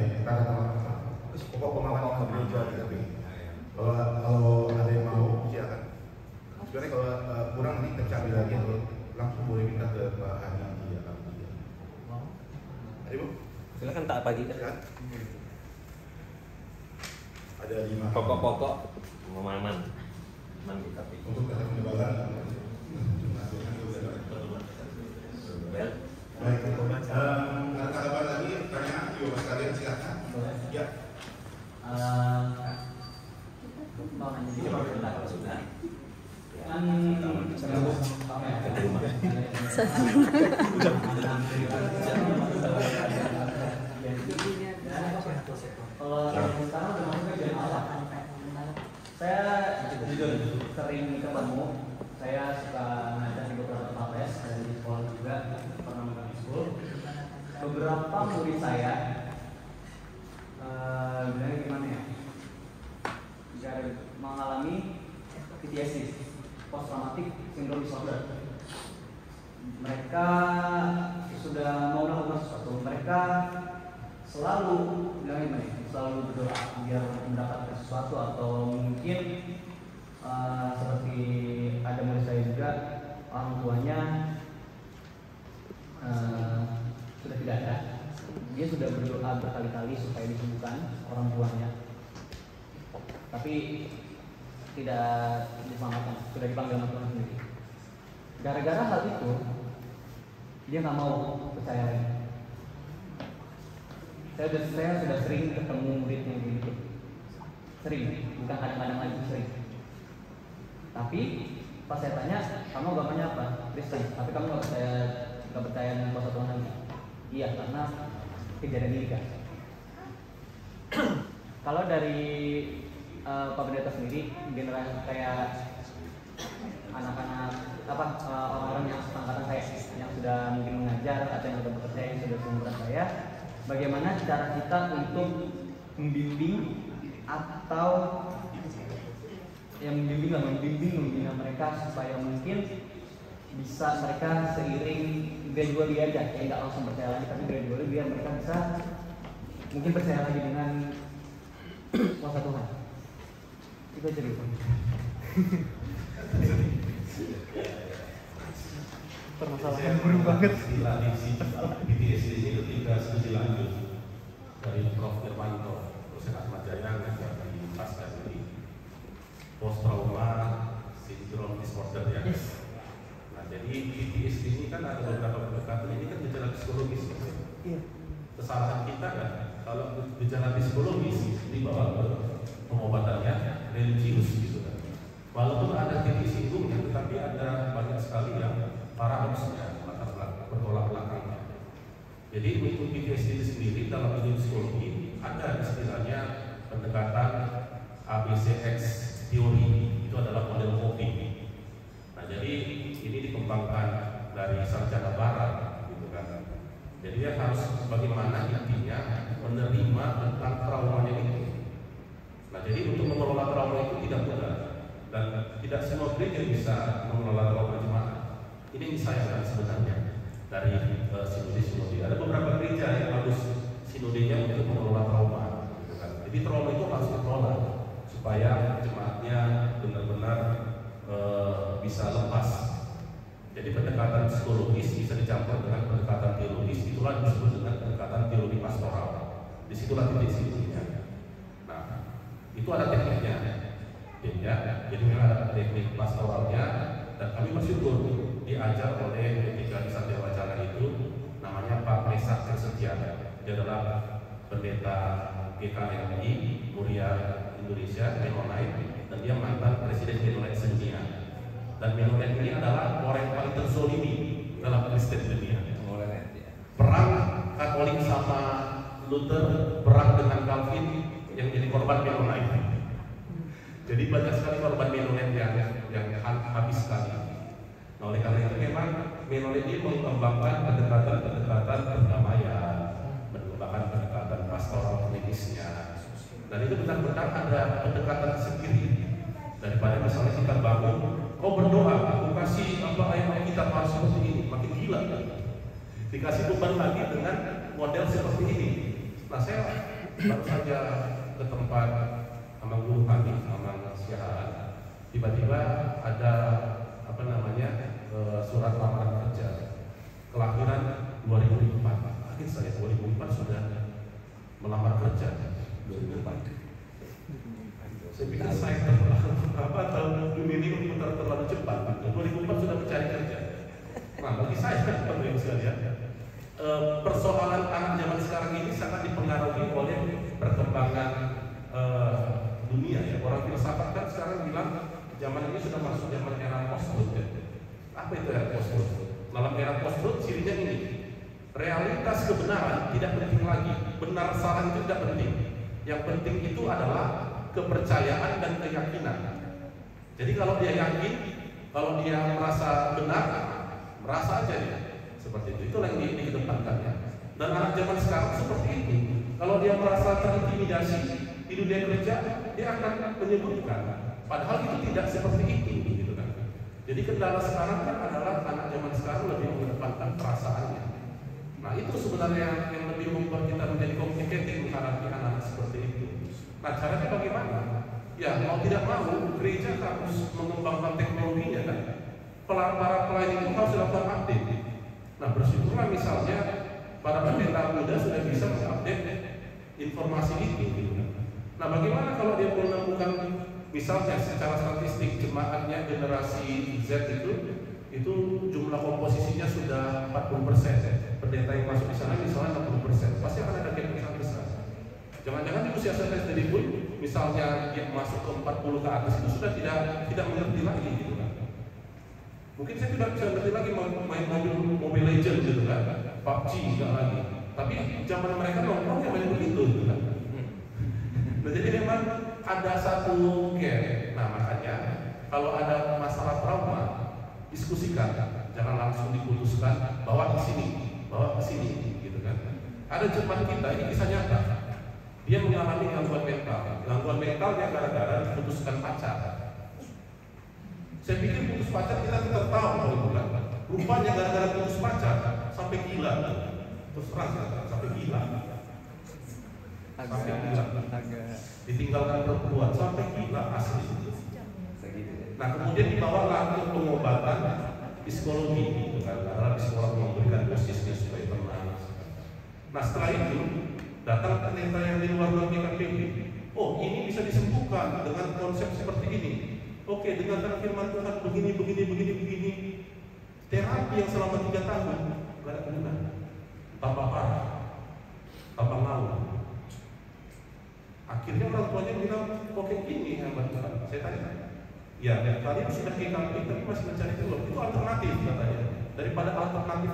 A: pokok pemahaman gereja GKPI. Kalau ada yang mau, silakan. Sebenarnya kalau kurang nanti kita cari lagi atau langsung boleh minta ke Pak Hadi. Ada Bu?
D: Silakan tak pagi.
A: Silakan. Ada 5
D: Pokok-pokok pemahaman GKPI.
A: untuk kata penebalan. Baik, ada kabar lagi? Pertanyaan, yuk sekalian silakan. Ya.
E: Saya jujur sering ketemu, saya suka ngajar di beberapa tempat les dan di sekolah juga pernah mengajar school. Beberapa murid saya bilangnya gimana ya, mengalami PTSD, post traumatic syndrome disorder. Mereka sudah mau melakukan sesuatu, mereka selalu bilangnya gimana, selalu berdoa biar mendapatkan sesuatu, atau mungkin seperti ada murid saya juga, orang tuanya sudah tidak ada, dia sudah berdoa berkali-kali supaya disembuhkan orang tuanya, tapi tidak diselamatkan, sudah dipanggil sama Tuhan sendiri. Gara-gara hal itu dia nggak mau percaya lagi. Saya sudah sering ketemu murid yang begitu, sering, bukan kadang-kadang lagi, sering. Tapi pas saya tanya, kamu agamanya apa? Kristen. Tapi kamu nggak percaya dengan kuasa Tuhan lagi? Iya, karena kejadian ini kan. Kalau dari Pak Pendeta sendiri, generasi kayak anak-anak orang-orang yang seangkatan saya, yang sudah mungkin mengajar atau yang sudah bekerja, yang sudah seumuran saya, bagaimana cara kita untuk membimbing atau yang membina mereka supaya mungkin bisa mereka seiring gradually aja, ya nggak langsung percaya lagi, tapi gradually biar mereka bisa mungkin percaya lagi dengan kuasa Tuhan. Itu aja dulu. Permasalahan buruk banget.
C: Istilah PTSD ini ketika studi lanjut dari Prof. Irwanto, dosen Ahmad Jaya ngajar di Pasca ini, post trauma syndrome disorder ya. Nah, jadi PTSD ini kan ada beberapa pendekatan, ini kan gejala psikologis.
E: Iya.
C: Kesalahan kita kan kalau gejala psikologis dibawa ke pengobatannya religius gitu kan. Walaupun ada titik singgungnya, tetapi ada banyak sekali yang paradoksnya, bertolak belakangnya. Jadi untuk PTSD sendiri dalam ilmu psikologi ada istilahnya pendekatan ABCX teori, itu adalah model coping. Nah, jadi ini dikembangkan dari sarjana barat, gitu kan. Jadi dia harus bagaimana intinya menerima tentang traumanya itu. Nah, jadi untuk mengelola trauma itu tidak mudah dan tidak semua gereja bisa mengelola trauma jemaat. Ini disayangkan sebenarnya dari sinode. Ada beberapa gereja yang bagus sinodenya untuk mengelola trauma, gitu kan. Jadi trauma itu harus dikelola supaya jemaatnya benar-benar bisa lepas. Jadi pendekatan psikologis bisa dicampur dengan pendekatan teologis, itulah disebut dengan pendekatan teologi pastoral. Disitulah titik sinodenya. Nah, itu ada tekniknya, ya. Jadi memang ada teknik pastoralnya, dan kami bersyukur diajar oleh ketika di Satya Wacana itu namanya Pak Mesak Kersetia. Dia adalah pendeta GKMI Muria Indonesia Mennonite, dan dia mantan presiden Mennonite Senia. Dan Mennonite ini adalah orang yang paling terzolimi dalam Luther perang dengan Calvin yang jadi korban Mennonite. Jadi banyak sekali korban Mennonite yang habis sekali. Nah, oleh karena itu memang Mennonite ini mengembangkan pendekatan perdamaian, mengembangkan pendekatan pastoral klinisnya. Dan itu benar-benar ada pendekatan sendiri. Daripada misalnya kita bangun, kau berdoa, aku kasih ayat kita harus seperti ini, makin gila kan? Dikasih beban lagi dengan model seperti ini. Nah, saya baru saja ke tempat sama guru kami, sama siaran. Tiba-tiba ada surat lamaran kerja kelahiran 2004. Akhir saya 2004 sudah melamar kerja. 2004. Saya pikir saya tahun ini terlalu cepat. 2004 sudah mencari kerja. Nah, bagi saya Bapak sekalian, persoalan anak zaman sekarang ini sangat dipengaruhi oleh perkembangan dunia ya. Orang filsafat kan sekarang bilang zaman ini sudah masuk zaman era post-truth ya. Apa itu era post-truth? Dalam era post-truth cirinya ini, realitas kebenaran tidak penting lagi, benar salah itu tidak penting. Yang penting itu adalah kepercayaan dan keyakinan. Jadi kalau dia yakin, kalau dia merasa benar, merasa aja dia seperti itu. Itulah yang dikedepankannya. Dan anak zaman sekarang seperti itu. Kalau dia merasa terintimidasi di dunia kerja, dia akan menyebutkan. Padahal itu tidak seperti itu, gitu kan. Jadi kendala sekarang kan adalah anak zaman sekarang lebih mengedepankan perasaannya. Nah, itu sebenarnya yang lebih membuat kita menjadi complicated menghadapi anak-anak seperti itu. Nah, caranya bagaimana? Ya, mau tidak mau, gereja harus mengembangkan teknologinya kan. Para pelayan itu harus dilakukan update. Nah, bersyukurlah misalnya para pendeta muda sudah bisa mengupdate informasi itu. Gitu. Nah, bagaimana kalau dia menemukan misalnya secara statistik jemaatnya generasi Z itu jumlah komposisinya sudah 40%. Pendeta yang masuk di sana misalnya 60%. Pasti akan ada gap yang besar. Jangan-jangan di usia saya sendiri pun misalnya dia masuk ke 40 ke atas itu sudah tidak mengerti lagi gitu kan. Mungkin saya tidak bisa ngerti lagi main Mobile Legends gitu kan, PUBG enggak lagi. Tapi zaman mereka nongkrongnya main begitu gitu kan. Nah, jadi memang ada satu gap. Nah, makanya kalau ada masalah trauma diskusikan, jangan langsung diputuskan bawa ke sini gitu kan. Ada jemaat kita ini kisah nyata. Dia mengalami gangguan mental. Gangguan mentalnya gara-gara diputuskan pacar. Saya pikir putus pacar kita tetap tahu kalau bukan. Rupanya gara-gara putus pacar sampai gila. Terus terang sampai gila. Sampai gila. Ditinggalkan perempuan sampai gila asli. Nah, kemudian dibawa ke pengobatan psikologi gitu kan. Karena psikolog memberikan dosisnya supaya tenang. Nah, setelah itu datang pendeta yang di luar GKPI. Oh, ini bisa disembuhkan dengan konsep seperti ini. Oke, dengan firman Tuhan begini. Terapi yang selama 3 tahun gak ada guna. Tambah parah, tambah ngawur. Akhirnya orang tuanya bilang, kok kayak gini hebat Tuhan? Saya tanya, ya kalian sudah GKPI tapi masih mencari telur. Itu alternatif katanya. Daripada alternatif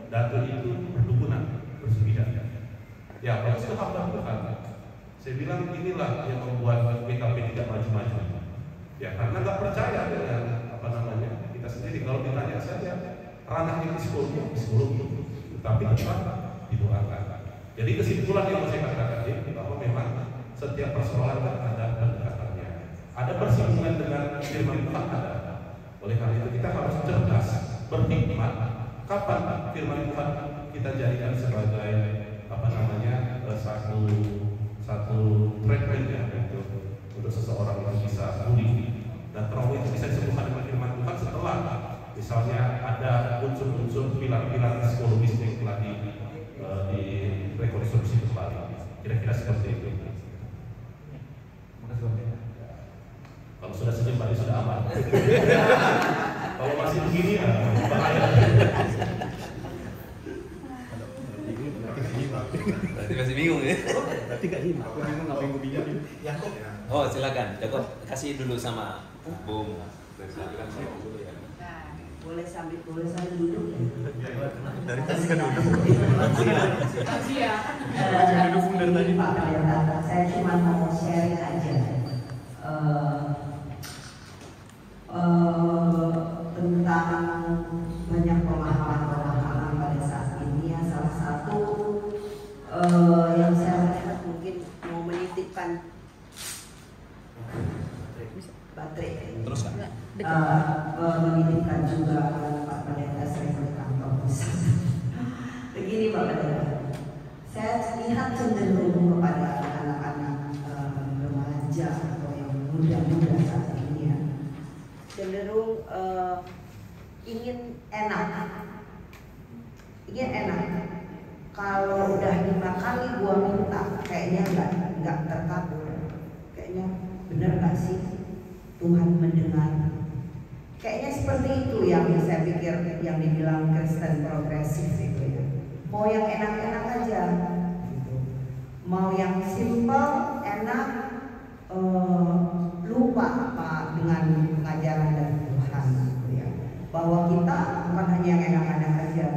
C: datu itu berdukunan, bersebidang. Ya, kalau sudah hamba Tuhan, saya bilang inilah yang membuat GKP tidak maju-maju. Ya, karena nggak percaya dengan kita sendiri. Kalau ditanya saja, ranahnya psikologi, tapi tetap didoakan. Jadi kesimpulan yang saya katakan tadi bahwa memang setiap persoalan ada pendekatannya, ada persinggungan dengan firman Tuhan ada. Oleh karena itu kita harus cerdas, berhikmat. Kapan firman Tuhan kita jadikan sebagai satu preferensi untuk seseorang yang bisa pulih dan trauma itu bisa disembuhkan dengan firman Tuhan setelah misalnya ada unsur-unsur pilar-pilar psikologis yang telah direkonstruksi kembali. Kira-kira seperti itu. Kalau sudah senyum berarti sudah aman. Kalau masih begini ya bahaya.
D: Masih bingung ya?
E: Berarti gak ini. Aku bingung apa yang gue bingung. Ya.
D: Oh, silakan. Jakob kasih dulu sama Bung.
F: Nah, boleh saya duduk ya? Dari tadi kan duduk.
G: Iya. Pak Pendeta, saya cuma mau sharing aja tentang banyak pemahaman pada saat ini ya. Salah satu yang saya lihat mungkin mau menitipkan baterai.
F: Terus kan?
G: Menitipkan juga Pak Pendeta sering ke kantor pusat. Begini Pak Pendeta, saya lihat cenderung kepada anak-anak remaja atau yang muda-muda saat ini ya, cenderung ingin enak. Kalau udah 5 kali gua minta, kayaknya nggak terkabul. Kayaknya bener nggak sih Tuhan mendengar? Kayaknya seperti itu yang saya pikir yang dibilang Kristen progresif itu ya. Mau yang enak-enak aja, gitu. Mau yang simple, enak, lupa apa dengan pengajaran dari Tuhan, gitu ya. Bahwa kita bukan hanya yang enak-enak aja.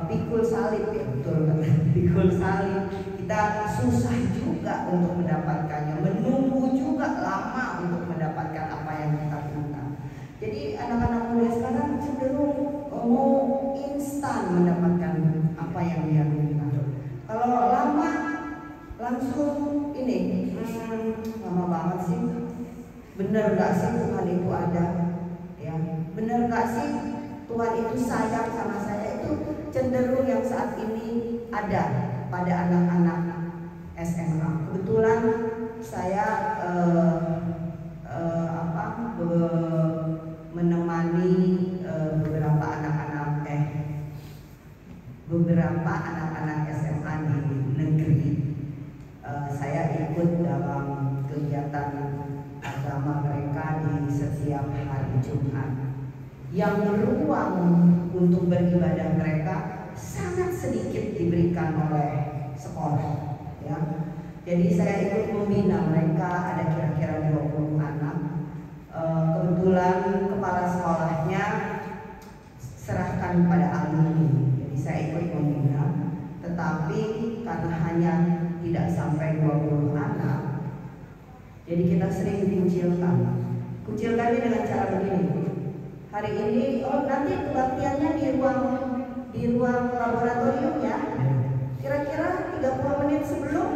G: Pikul salib ya, betul kan? Pikul salib. Kita susah juga untuk mendapatkannya, menunggu juga lama untuk mendapatkan apa yang kita minta. Jadi anak-anak muda sekarang cenderung mau instan mendapatkan apa yang dia minta. Kalau lama langsung ini, lama banget sih. Bener gak sih Tuhan itu ada? Ya, bener gak sih Tuhan itu sayang sama saya? Itu cenderung yang saat ini ada pada anak-anak SMA. Kebetulan saya menemani beberapa anak-anak SMA di negeri. Saya ikut dalam kegiatan agama mereka di setiap hari Jumat. Yang ruang untuk beribadah mereka sangat sedikit diberikan oleh sekolah, ya. Jadi saya ikut membina mereka, ada kira-kira 20 anak. Kebetulan kepala sekolahnya serahkan pada alumni, jadi saya ikut membina. Tetapi karena hanya tidak sampai 20 anak, jadi kita sering dikucilkan. Kucilkannya dengan cara begini. Hari ini, nanti kebaktiannya di ruang laboratorium ya. Kira-kira 30 menit sebelum,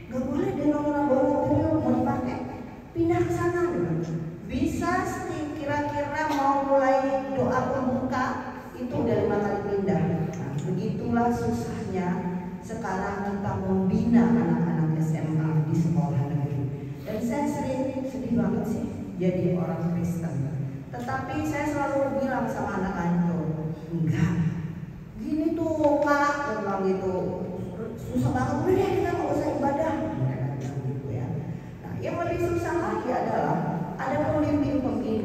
G: nggak boleh di ruang laboratorium mau dipakai. Pindah ke sana dulu. Bisa kira-kira mau mulai doa pembuka itu udah 5 kali pindah. Nah, begitulah susahnya sekarang kita membina anak-anak SMA di sekolah negeri. Dan saya sering sedih banget sih jadi orang Kristen. Tetapi saya selalu bilang sama anak-anak itu, enggak, gini tuh Pak, saya bilang gitu, susah banget, udah deh kita nggak usah ibadah, mereka bilang gitu ya. Nah, yang lebih susah lagi adalah ada pemimpin-pemimpin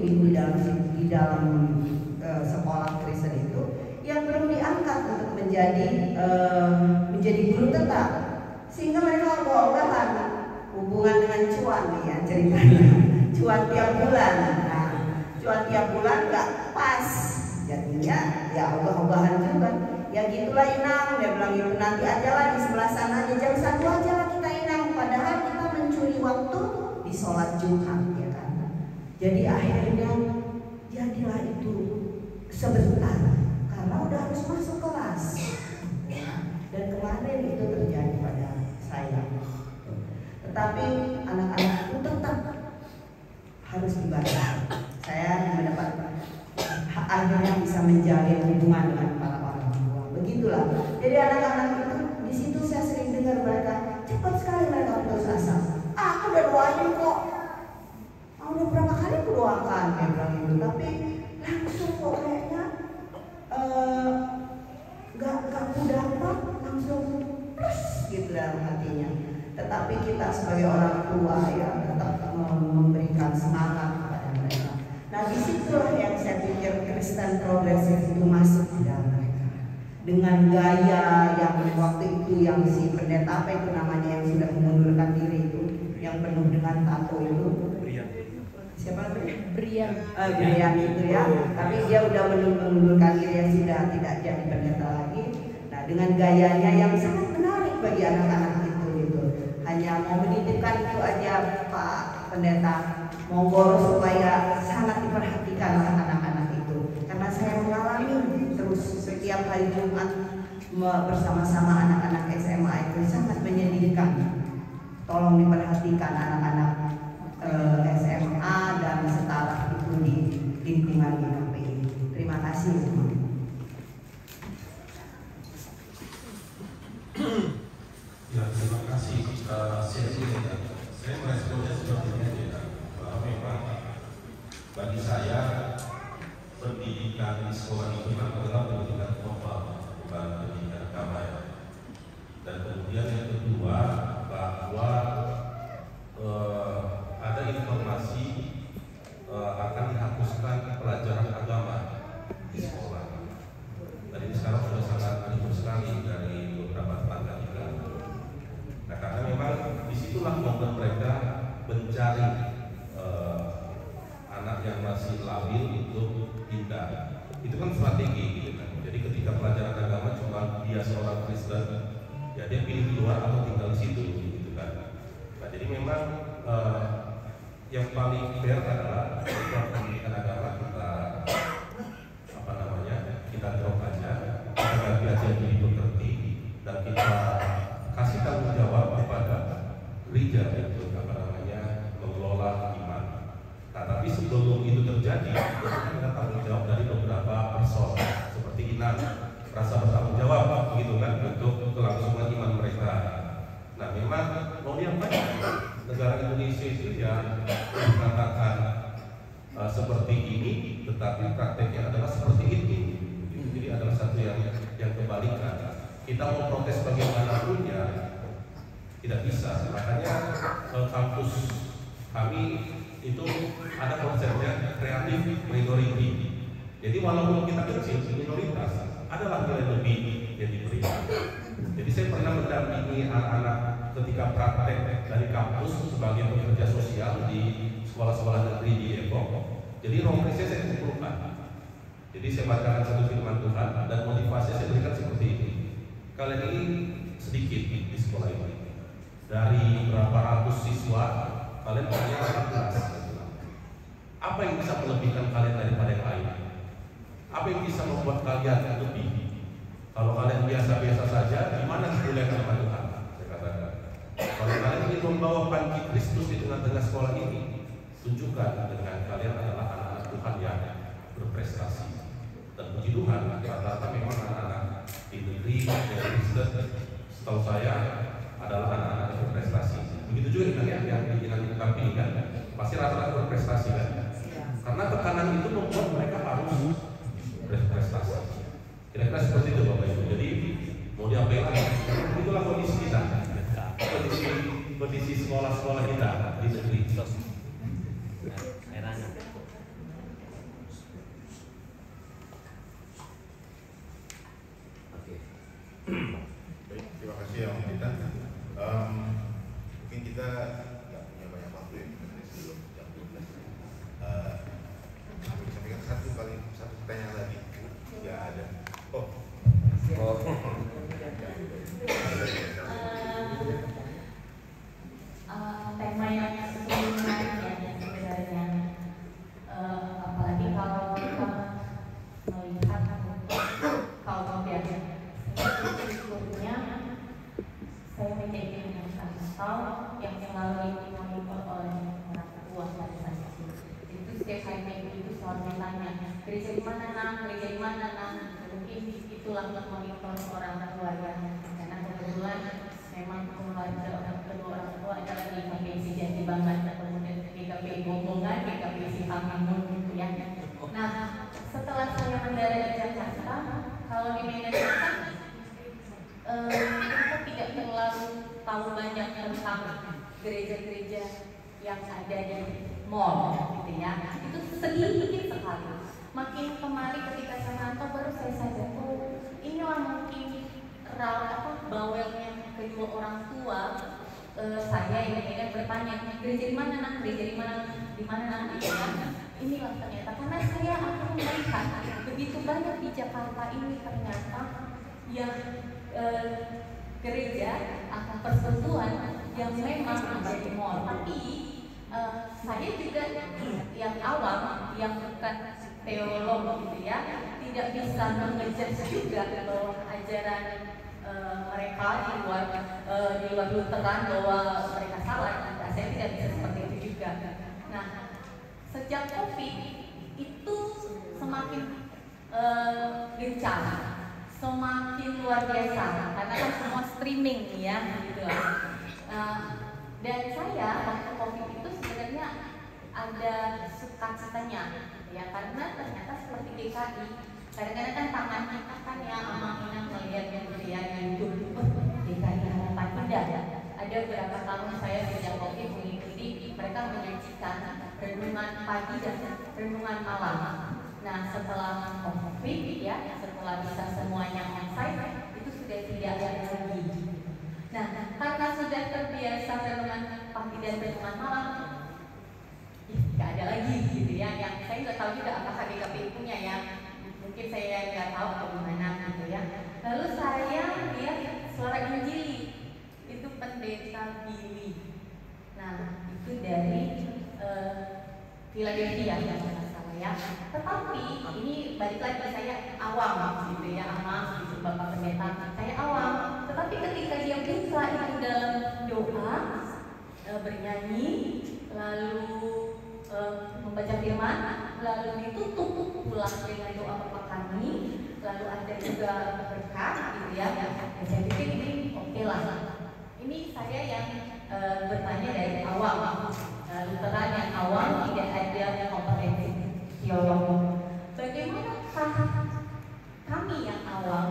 G: di dalam sekolah Kristen itu yang belum diangkat untuk menjadi guru tetap, sehingga mereka ogah-ogahan hubungan dengan cuan nih ya ceritanya, cuan tiap bulan. Nah, cuan tiap bulan nggak pas, jadinya ya ogah-ogahan juga. Ya gitulah Inang, dia bilang gitu, nanti aja lah di sebelah sana aja, jam 1 aja lah kita Inang. Padahal kita mencuri waktu di sholat Jumat ya kan. Jadi akhirnya jadilah itu sebentar karena udah harus masuk kelas ya. Dan kemarin itu terjadi pada saya. Tetapi anak-anak itu tetap harus dibaca. Saya mendapat akhirnya bisa menjalin hubungan dengan para orang tua. Begitulah. Jadi anak-anak itu di situ saya sering dengar mereka cepat sekali mereka putus asa. Aku udah doain kok. Udah berapa kali aku doakan ya bilang itu, tapi langsung kok kayaknya nggak aku dapat langsung gitu dalam hatinya. Tetapi kita sebagai orang tua ya tetap memberikan semangat kepada mereka. Nah disitulah yang saya pikir Kristen progresif itu masuk di dalam mereka dengan gaya yang waktu itu yang si pendeta apa itu namanya yang sudah mengundurkan diri itu, yang penuh dengan tato itu, siapa tuh?
F: Brian.
G: Brian itu ya, tapi dia udah mengundurkan diri, yang sudah tidak jadi pendeta lagi. Nah, dengan gayanya yang sangat menarik bagi anak-anak itu gitu. Hanya mau menitipkan itu aja Pak Pendeta, monggo supaya sangat diperhatikan oleh anak-anak itu. Karena saya mengalami terus setiap hari Jumat bersama-sama anak-anak SMA itu sangat menyedihkan. Tolong diperhatikan anak-anak SMA dan setara itu di lingkungan GKPI. Terima kasih.
C: Ya, terima kasih. Saya meresponnya seperti ini ya, bahwa memang bagi saya pendidikan di sekolah itu adalah pendidikan formal, bukan pendidikan agama. Dan kemudian yang kedua, bahwa ada informasi akan dihapuskan pelajaran agama di sekolah. Dan ini sekarang sudah sangat ribut sekali dari beberapa tetangga kita. Nah, karena memang disitulah momen mereka mencari anak yang masih labil itu pindah. Itu kan strategi gitu kan. Jadi ketika pelajaran agama cuma dia seorang Kristen, ya dia pilih di luar atau tinggal di situ gitu kan. Nah, jadi memang yang paling fair adalah pendidikan agama kita drop aja, kita ganti aja jadi pekerti, dan kita kasih tanggung jawab kepada gereja untuk mengelola iman. Nah, tapi sebelum itu terjadi, kita tanggung jawab dari beberapa person seperti Inan, rasa bertanggung jawab begitu kan untuk kelangsungan iman mereka. Nah, memang mau diapain? Negara Indonesia itu ya dikatakan seperti ini, tetapi prakteknya adalah seperti itu. Jadi adalah satu yang kebalikan. Kita mau protes bagaimanapun ya tidak bisa. Makanya kampus kami itu ada konsepnya kreatif minority. Jadi walaupun kita kecil minoritas, adalah nilai lebih yang diberikan. Jadi saya pernah mendampingi anak-anak ketika praktek dari kampus sebagai pekerja sosial di sekolah-sekolah negeri di Depok. Jadi rombongan saya kumpulkan. Jadi saya bacakan satu firman Tuhan dan motivasi saya berikan seperti ini. Kalian ini sedikit di sekolah ini. Dari berapa ratus siswa, kalian punya 18. Apa yang bisa melebihkan kalian daripada yang lain? Apa yang bisa membuat kalian lebih? Kalau kalian biasa-biasa saja, gimana kemuliaan nama Tuhan? Saya katakan. Kalau kalian ingin membawa panji Kristus di tengah-tengah sekolah ini, tunjukkan dengan kalian adalah anak-anak Tuhan yang berprestasi. Dan puji Tuhan, rata-rata memang anak-anak di negeri yang Kristen, setahu saya adalah anak-anak yang berprestasi. Begitu juga dengan yang di kampung kan, pasti rata-rata berprestasi kan? Karena tekanan itu membuat mereka harus berprestasi. Kira-kira seperti itu Bapak Ibu. Jadi mau diapain lagi? Itulah kondisi kita, kondisi sekolah-sekolah kita di negeri.
A: Baik, terima kasih Om Tita. Mungkin kita nggak punya banyak waktu ya sebelum jam 12. Kami sampaikan satu pertanyaan lagi. Ya ada.
F: Tema yang sebelumnya ya sebenarnya, apalagi kalau kita melihat kaum muda sebetulnya saya menjadi atau yang selalu dimonitor oleh orang tua pada saat itu. Itu setiap hari minggu itu selalu ditanya, gereja di mana nang, gereja di mana nang. Mungkin itulah monitor orang tua ya, karena kebetulan memang keluarga kedua orang tua adalah di KPI Jati Bangan, kemudian di KPI Bombongan, di KPI Sipamangun gitu ya. Nah, setelah saya mendarat di Jakarta, kalau di Medan kan kita tidak terlalu tahu banyak tentang gereja-gereja yang ada di mall gitu ya. Itu sedikit sekali. Makin kemari ketika saya nonton baru saya sadar, oh inilah mungkin bawelnya kedua orang tua saya ini bertanya, gereja di mana nang, gereja di mana? gimana gitu kan. Inilah ternyata karena saya akan melihat begitu banyak di Jakarta ini ternyata yang gereja atau persekutuan yang memang menjadi mall. Tapi saya juga yang awam, yang bukan teolog gitu ya, tidak bisa mengejudge juga bahwa ajaran mereka di luar Lutheran bahwa mereka salah. Nah, saya tidak bisa seperti itu juga. Nah, sejak COVID itu semakin gencar, semakin luar biasa karena kan semua streaming ya gitu. Dan saya waktu COVID itu sebenarnya ada sukacitanya ya, karena ternyata seperti DKI kadang-kadang kan tangan kita kan ya amanah melihat gitu ya di YouTube DKI Harapan Indah. Ada beberapa tahun saya sejak COVID mengikuti mereka menyajikan renungan pagi dan renungan malam. Nah setelah COVID ya, setelah bisa semuanya onsite itu sudah tidak ada lagi. Nah karena sudah terbiasa renungan pagi dan renungan malam, nggak ada lagi gitu ya. Yang saya nggak tahu juga apakah DKPI punya ya, mungkin saya nggak tahu bagaimana gitu ya. Lalu saya lihat suara Injili itu pendeta Billy. Nah itu dari Philadelphia ya salah ya. Tetapi ini balik lagi saya awam gitu ya, awam gitu bapak pendeta saya awam. Tetapi ketika dia buka itu dalam doa, bernyanyi, lalu membaca firman, lalu ditutup pulang dengan doa Bapa Kami, lalu ada juga berkat gitu ya. Saya pikir ini oke lah. Ini saya yang bertanya dari awal, Lutheran yang awal tidak ada kompetensi teologi. Bagaimanakah kami yang awam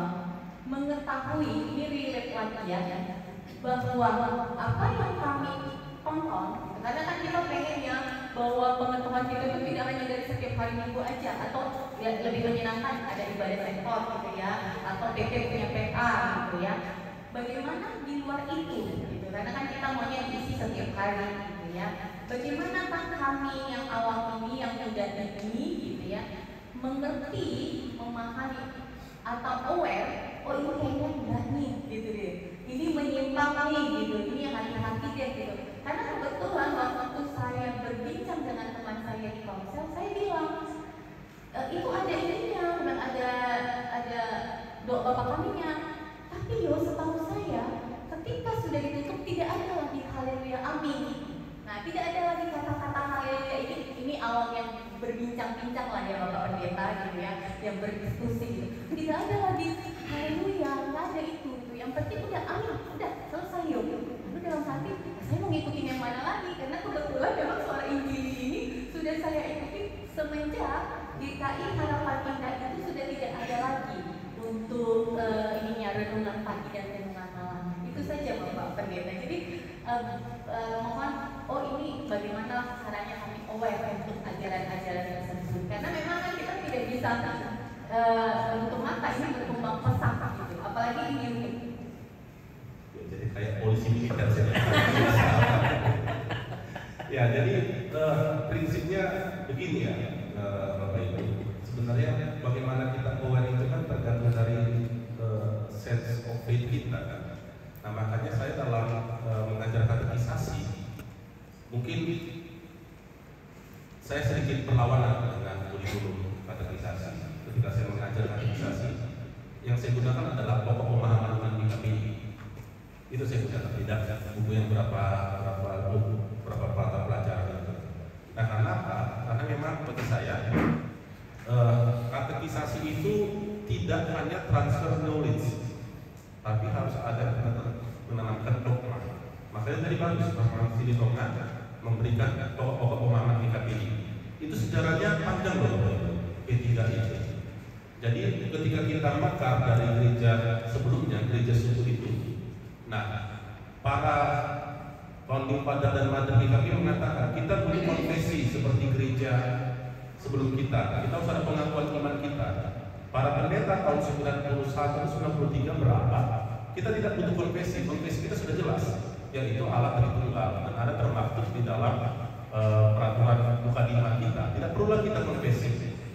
F: mengetahui, ini relate lagi ya, bahwa apa yang kami tonton, karena kan kita pengen ya bahwa pengetahuan kita itu tidak hanya dari setiap hari Minggu aja, atau ya, lebih menyenangkan ada ibadah sektor gitu ya, atau PP punya PA gitu ya. Bagaimana di luar itu gitu, karena kan kita maunya diisi setiap hari gitu ya. Bagaimana kan kami yang awam ini, yang muda ini gitu ya, mengerti, memahami atau aware, oh ini kayaknya enggak nih gitu deh, ini menyimpang nih gitu, ini yang hati-hati deh gitu. Karena kebetulan waktu saya berbincang dengan teman saya di Komsel, saya bilang itu ada ininya dan ada doa Bapa Kaminya. Tapi yo setahu saya ketika sudah ditutup tidak ada lagi haleluya amin. Nah tidak ada lagi kata-kata haleluya ini awal yang berbincang-bincang lah ya Bapak Pendeta gitu ya, yang berdiskusi gitu. Tidak ada lagi haleluya, nggak ada itu. Yang penting udah amin, udah selesai yuk. Lalu dalam hati saya mau ngikutin yang mana lagi, karena kebetulan memang suara Injil ini sudah saya ikuti semenjak DKI Harapan Indah itu sudah tidak ada lagi untuk ininya renungan pagi dan renungan malam. Itu saja Bapak Pendeta. Jadi mohon, oh ini bagaimana caranya kami aware untuk ajaran-ajaran tersebut, karena memang kan kita tidak bisa untuk mata ini berkembang pesat gitu, apalagi di YouTube.
C: Jadi kayak polisi militer saja. Ya, jadi prinsipnya begini ya, Bapak Ibu. Sebenarnya bagaimana kita aware itu kan tergantung dari sense of faith kita kan. Nah makanya saya dalam mengajar katekisasi, mungkin saya sedikit berlawanan dengan kurikulum katekisasi. Ketika saya mengajar katekisasi, yang saya gunakan adalah pokok pemahaman iman di KPI. Itu saya gunakan, tidak buku yang berapa pelajaran itu. Nah kenapa? Karena memang bagi saya katekisasi itu tidak hanya transfer knowledge, tapi harus ada menanamkan dogma. Makanya tadi bagus Pak Sini Tonga memberikan pokok pemahaman di KPI. Itu sejarahnya panjang loh, P3 itu. Jadi ketika kita makar dari gereja sebelumnya, gereja suku itu, nah para founding father dan mother GKP mengatakan kita punya konfesi seperti gereja sebelum kita harus ada pengakuan iman kita. Para pendeta tahun 91, 93 berapa? Kita tidak butuh konfesi kita sudah jelas, yaitu Allah Tritunggal dan ada termaktub di dalam peraturan mukadimah kita, tidak perlu lagi kita konfesi.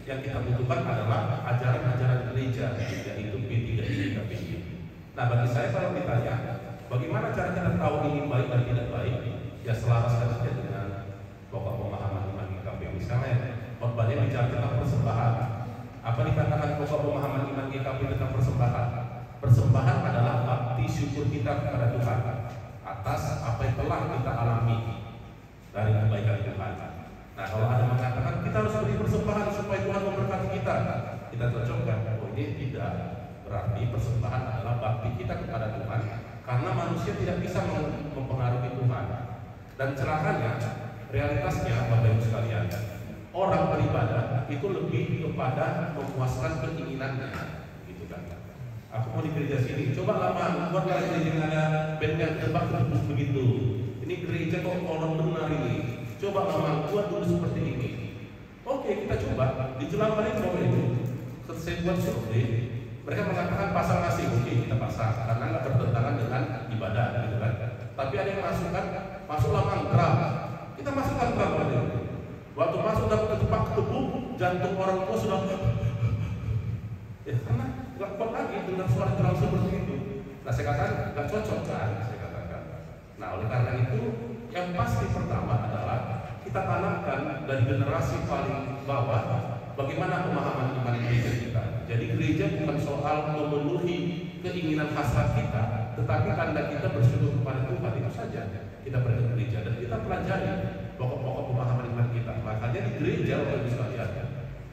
C: Yang kita butuhkan adalah ajaran-ajaran gereja, yaitu P3I GKPI. Nah, bagi saya kalau ditanya, bagaimana cara kita tahu ini baik dan tidak baik? Ya selaraskan saja dengan pokok pemahaman iman GKPI. Misalnya, khotbahnya bicara tentang persembahan. Apa dikatakan pokok pemahaman iman GKPI tentang persembahan? Persembahan adalah bakti syukur kita kepada Tuhan atas apa yang telah kita alami dari kebaikan Tuhan. Nah, kalau ada mengatakan kita harus beri persembahan supaya Tuhan memberkati kita cocokkan. Oh, ini tidak berarti persembahan adalah bakti kita kepada Tuhan, karena manusia tidak bisa mempengaruhi Tuhan. Dan celakanya, realitasnya Bapak Ibu sekalian, orang beribadah itu lebih kepada memuaskan keinginannya, gitu kan? Aku mau di gereja sini, coba lama buatlah gereja yang ada bandnya tebak begitu. Ini gereja kok orang benar ini. Coba lama buat dulu seperti ini. Oke, kita coba. Di jelang balik Bapak Ibu, selesai buat survei, mereka mengatakan pasang nasi. Oke, kita pasang karena nggak bertentangan dengan ibadah, gitu kan? Tapi ada yang masuklah mangkrak. Kita masukkan Bapak Ibu. Waktu masuk dapat tempat ketepuk, jantung orang tua sudah ya karena nggak kuat lagi dengan suara terang seperti itu. Nah, saya katakan nggak cocok kan, saya katakan. Nah, oleh karena itu yang pasti pertama adalah kita tanamkan dari generasi paling bawah bagaimana pemahaman iman gereja kita. Jadi gereja bukan soal memenuhi keinginan hasrat kita, tetapi tanda kita bersyukur kepada Tuhan, itu saja. Kita pergi ke gereja dan kita pelajari pokok-pokok pemahaman iman kita. Makanya di gereja Bapak Ibu sekalian,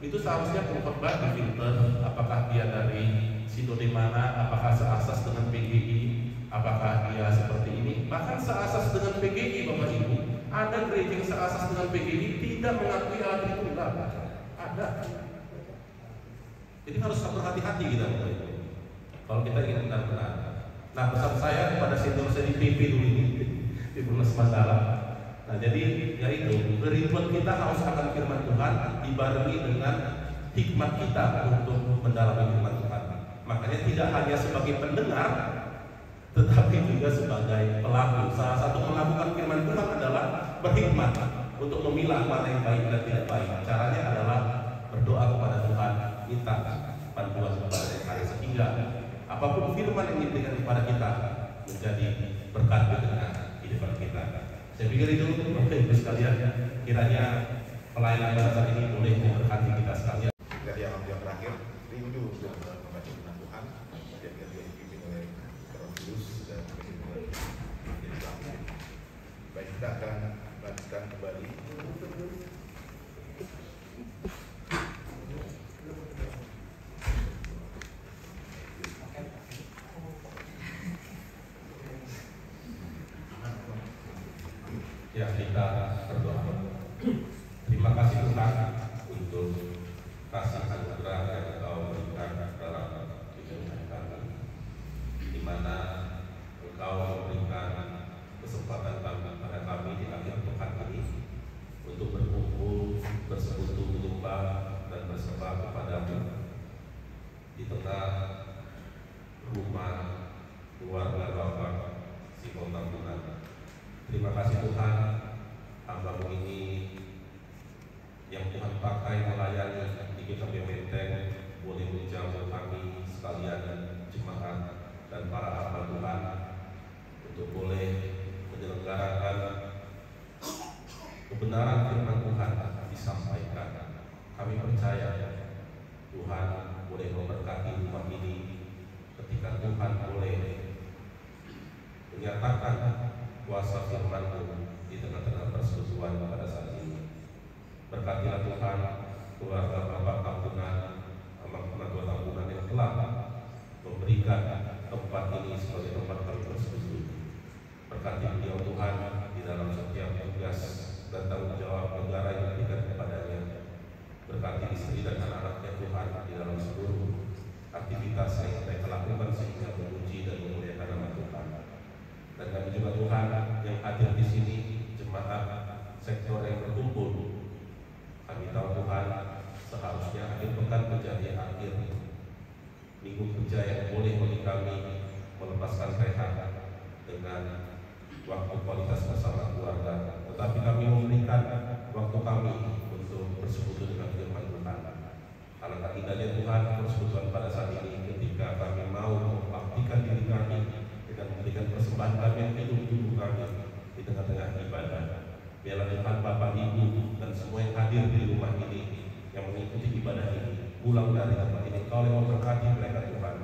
C: itu seharusnya pengkhotbah difilter apakah dia dari sinode mana, apakah seasas dengan PGI, apakah dia seperti ini. Bahkan seasas dengan PGI Bapak Ibu, ada gereja yang seasas dengan PGI tidak mengakui alat tritunggal. Ada. Jadi harus berhati-hati kita Bapak Ibu kalau kita ingin benar-benar. Nah, pesan saya kepada senior saya di PP dulu ini di Pernas Mandala. Nah, jadi yaitu kerinduan kita harus akan firman Tuhan dibarengi dengan hikmat kita untuk mendalami firman Tuhan. Makanya tidak hanya sebagai pendengar, tetapi juga sebagai pelaku. Salah satu melakukan firman Tuhan adalah berhikmat untuk memilah mana yang baik dan tidak baik. Caranya adalah berdoa kepada Tuhan, minta bantuan kepada Tuhan sehingga apapun firman yang diberikan kepada kita menjadi berkat di tengah kehidupan kita. Saya pikir itu Bapak Ibu sekalian, kiranya pelayanan pada saat ini boleh memberkati kita sekalian.
A: Dari yang terakhir, rindu untuk membaca firman Tuhan, yang dipimpin oleh Roh Kudus dan dipimpin oleh Yesus. Baik, kita akan lanjutkan kembali.
C: Ya, kita berdoa. Terima kasih Tuhan untuk kasih anugerah yang Engkau berikan dalam kehidupan kami, di mana Engkau memberikan kesempatan kepada kami di akhir pekan ini untuk berkumpul, bersekutu, menyembah dan bersembah kepadamu di tengah rumah keluarga Bapak Simon Tambunan. Terima kasih Tuhan, hamba-Mu ini yang Tuhan pakai melayani di GKP Menteng boleh menjamu kami sekalian jemaat dan para hamba Tuhan untuk boleh menyelenggarakan kebenaran firman Tuhan disampaikan. Kami percaya Tuhan boleh memberkati rumah ini ketika Tuhan boleh menyatakan kuasa firman-Mu di tengah-tengah persekutuan pada saat ini. Berkatilah Tuhan keluarga Bapak Tambunan, Ketua Tambunan yang telah memberikan tempat ini sebagai tempat kami bersekutu. Berkati beliau Tuhan di dalam setiap tugas dan tanggung jawab negara yang diberikan kepadanya. Berkati istri dan anak-anaknya Tuhan di dalam seluruh aktivitas yang mereka lakukan sehingga memuji dan memuliakan nama Tuhan. Dan kami juga Tuhan yang hadir di sini, jemaat sektor yang berkumpul. Kami tahu Tuhan seharusnya akhir pekan menjadi akhir minggu kerja yang boleh bagi kami melepaskan rehat dengan waktu kualitas bersama keluarga, tetapi kami memberikan waktu kami untuk bersekutu dengan firman Tuhan. Karena agendanya Tuhan persekutuan pada saat ini ketika kami mau membaktikan diri kami dengan memberikan persembahan kami yang hidup tubuh kami di tengah-tengah ibadah. Biarlah Tuhan Bapak Ibu dan semua yang hadir di rumah ini yang mengikuti ibadah ini pulang dari tempat ini, Kau yang memberkati mereka Tuhan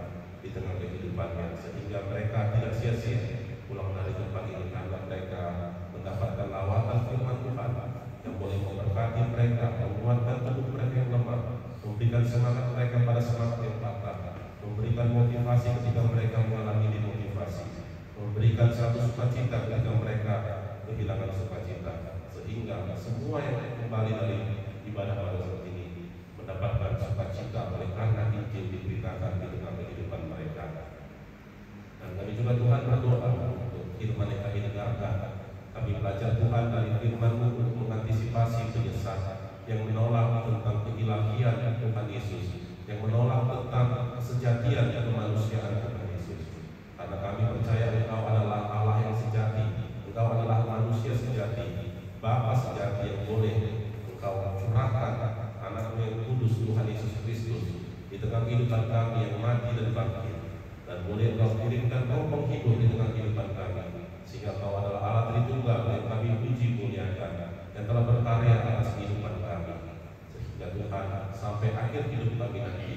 C: di tengah kehidupannya, sehingga mereka tidak sia-sia pulang dari tempat ini karena mereka mendapatkan lawatan firman Tuhan yang boleh memberkati mereka, menguatkan tubuh mereka yang lemah, memberikan semangat mereka pada semangat yang patah, memberikan motivasi ketika mereka mengalami demotivasi, memberikan satu sukacita ketika mereka kehilangan sukacita, sehingga semua yang kembali dari ibadah pada saat ini mendapatkan sukacita oleh karena Injil diberitakan di tengah kehidupan mereka. Dan kami juga Tuhan berdoa untuk firman yang kami dengarkan. Kami belajar Tuhan dari firman-Mu untuk mengantisipasi penyesatan yang menolak tentang keilahian Tuhan Yesus, yang menolak tentang kesejatian dan kemanusiaan Tuhan Yesus. Karena kami percaya Engkau adalah Allah yang sejati, Engkau adalah manusia sejati, Bapa sejati yang boleh Engkau curahkan anak-Mu yang kudus Tuhan Yesus Kristus di tengah kehidupan kami yang mati dan bangkit, dan boleh Engkau kirimkan roh hidup di tengah kehidupan kami, sehingga Engkau adalah Allah Tritunggal yang kami puji muliakan, yang telah berkarya atas kehidupan kami, sehingga Tuhan sampai akhir hidup kami nanti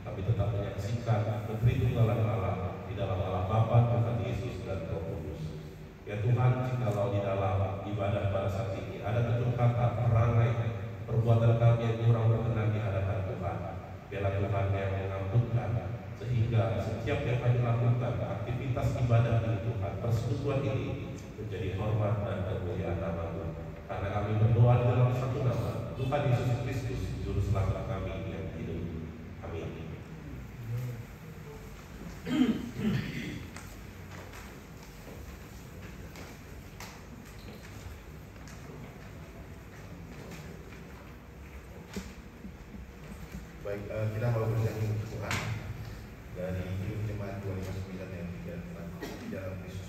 C: kami tetap menyaksikan ketritunggalan Allah di dalam Allah Bapa, Tuhan Yesus dan Roh Kudus. Ya Tuhan, jikalau di dalam ibadah pada saat ini ada tutur kata, perangai, perbuatan kami yang kurang berkenan di hadapan Tuhan, biarlah Tuhan yang mengampunkan, sehingga setiap yang kami lakukan aktivitas ibadah ini Tuhan, persekutuan ini menjadi hormat dan kemuliaan nama-Mu. Karena kami berdoa di dalam satu nama, Tuhan Yesus Kristus, Juru Selamat kami yang hidup. Amin.
A: Baik, kita mau bernyanyi untuk Tuhan dari Himne Jemaat 259 yang 3 di dalam Kristus.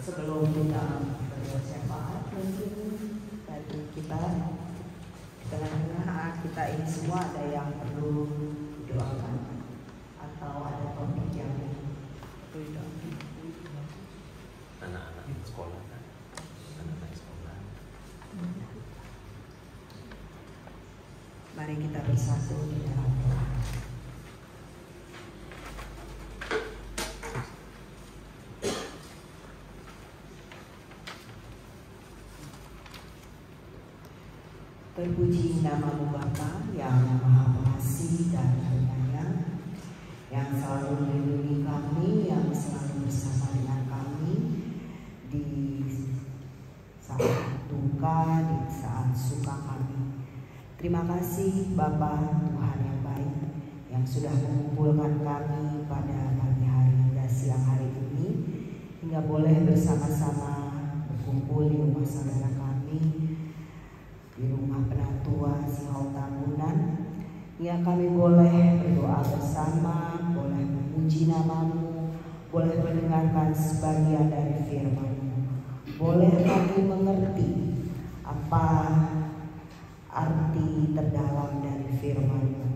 G: Sebelum kita bersyafaat mungkin dari kita tengah-tengah kita ini semua ada yang perlu doakan atau ada topik yang
D: Anak-anak sekolah kan, anak-anak sekolah.
G: Mari kita bersatu di dalam doa. Terpuji nama-Mu Bapa yang Maha Pengasih dan Penyayang, yang selalu melindungi kami, yang selalu bersama dengan kami di saat duka, di saat suka kami. Terima kasih Bapa Tuhan yang baik yang sudah mengumpulkan kami pada pagi hari dan siang hari ini hingga boleh bersama-sama berkumpul di rumah saudara kami, di rumah Penatua Sihau Tambunan, hingga kami boleh berdoa bersama, boleh memuji nama-Mu, boleh mendengarkan sebagian dari firman-Mu, boleh lagi mengerti apa arti terdalam dari firman-Mu.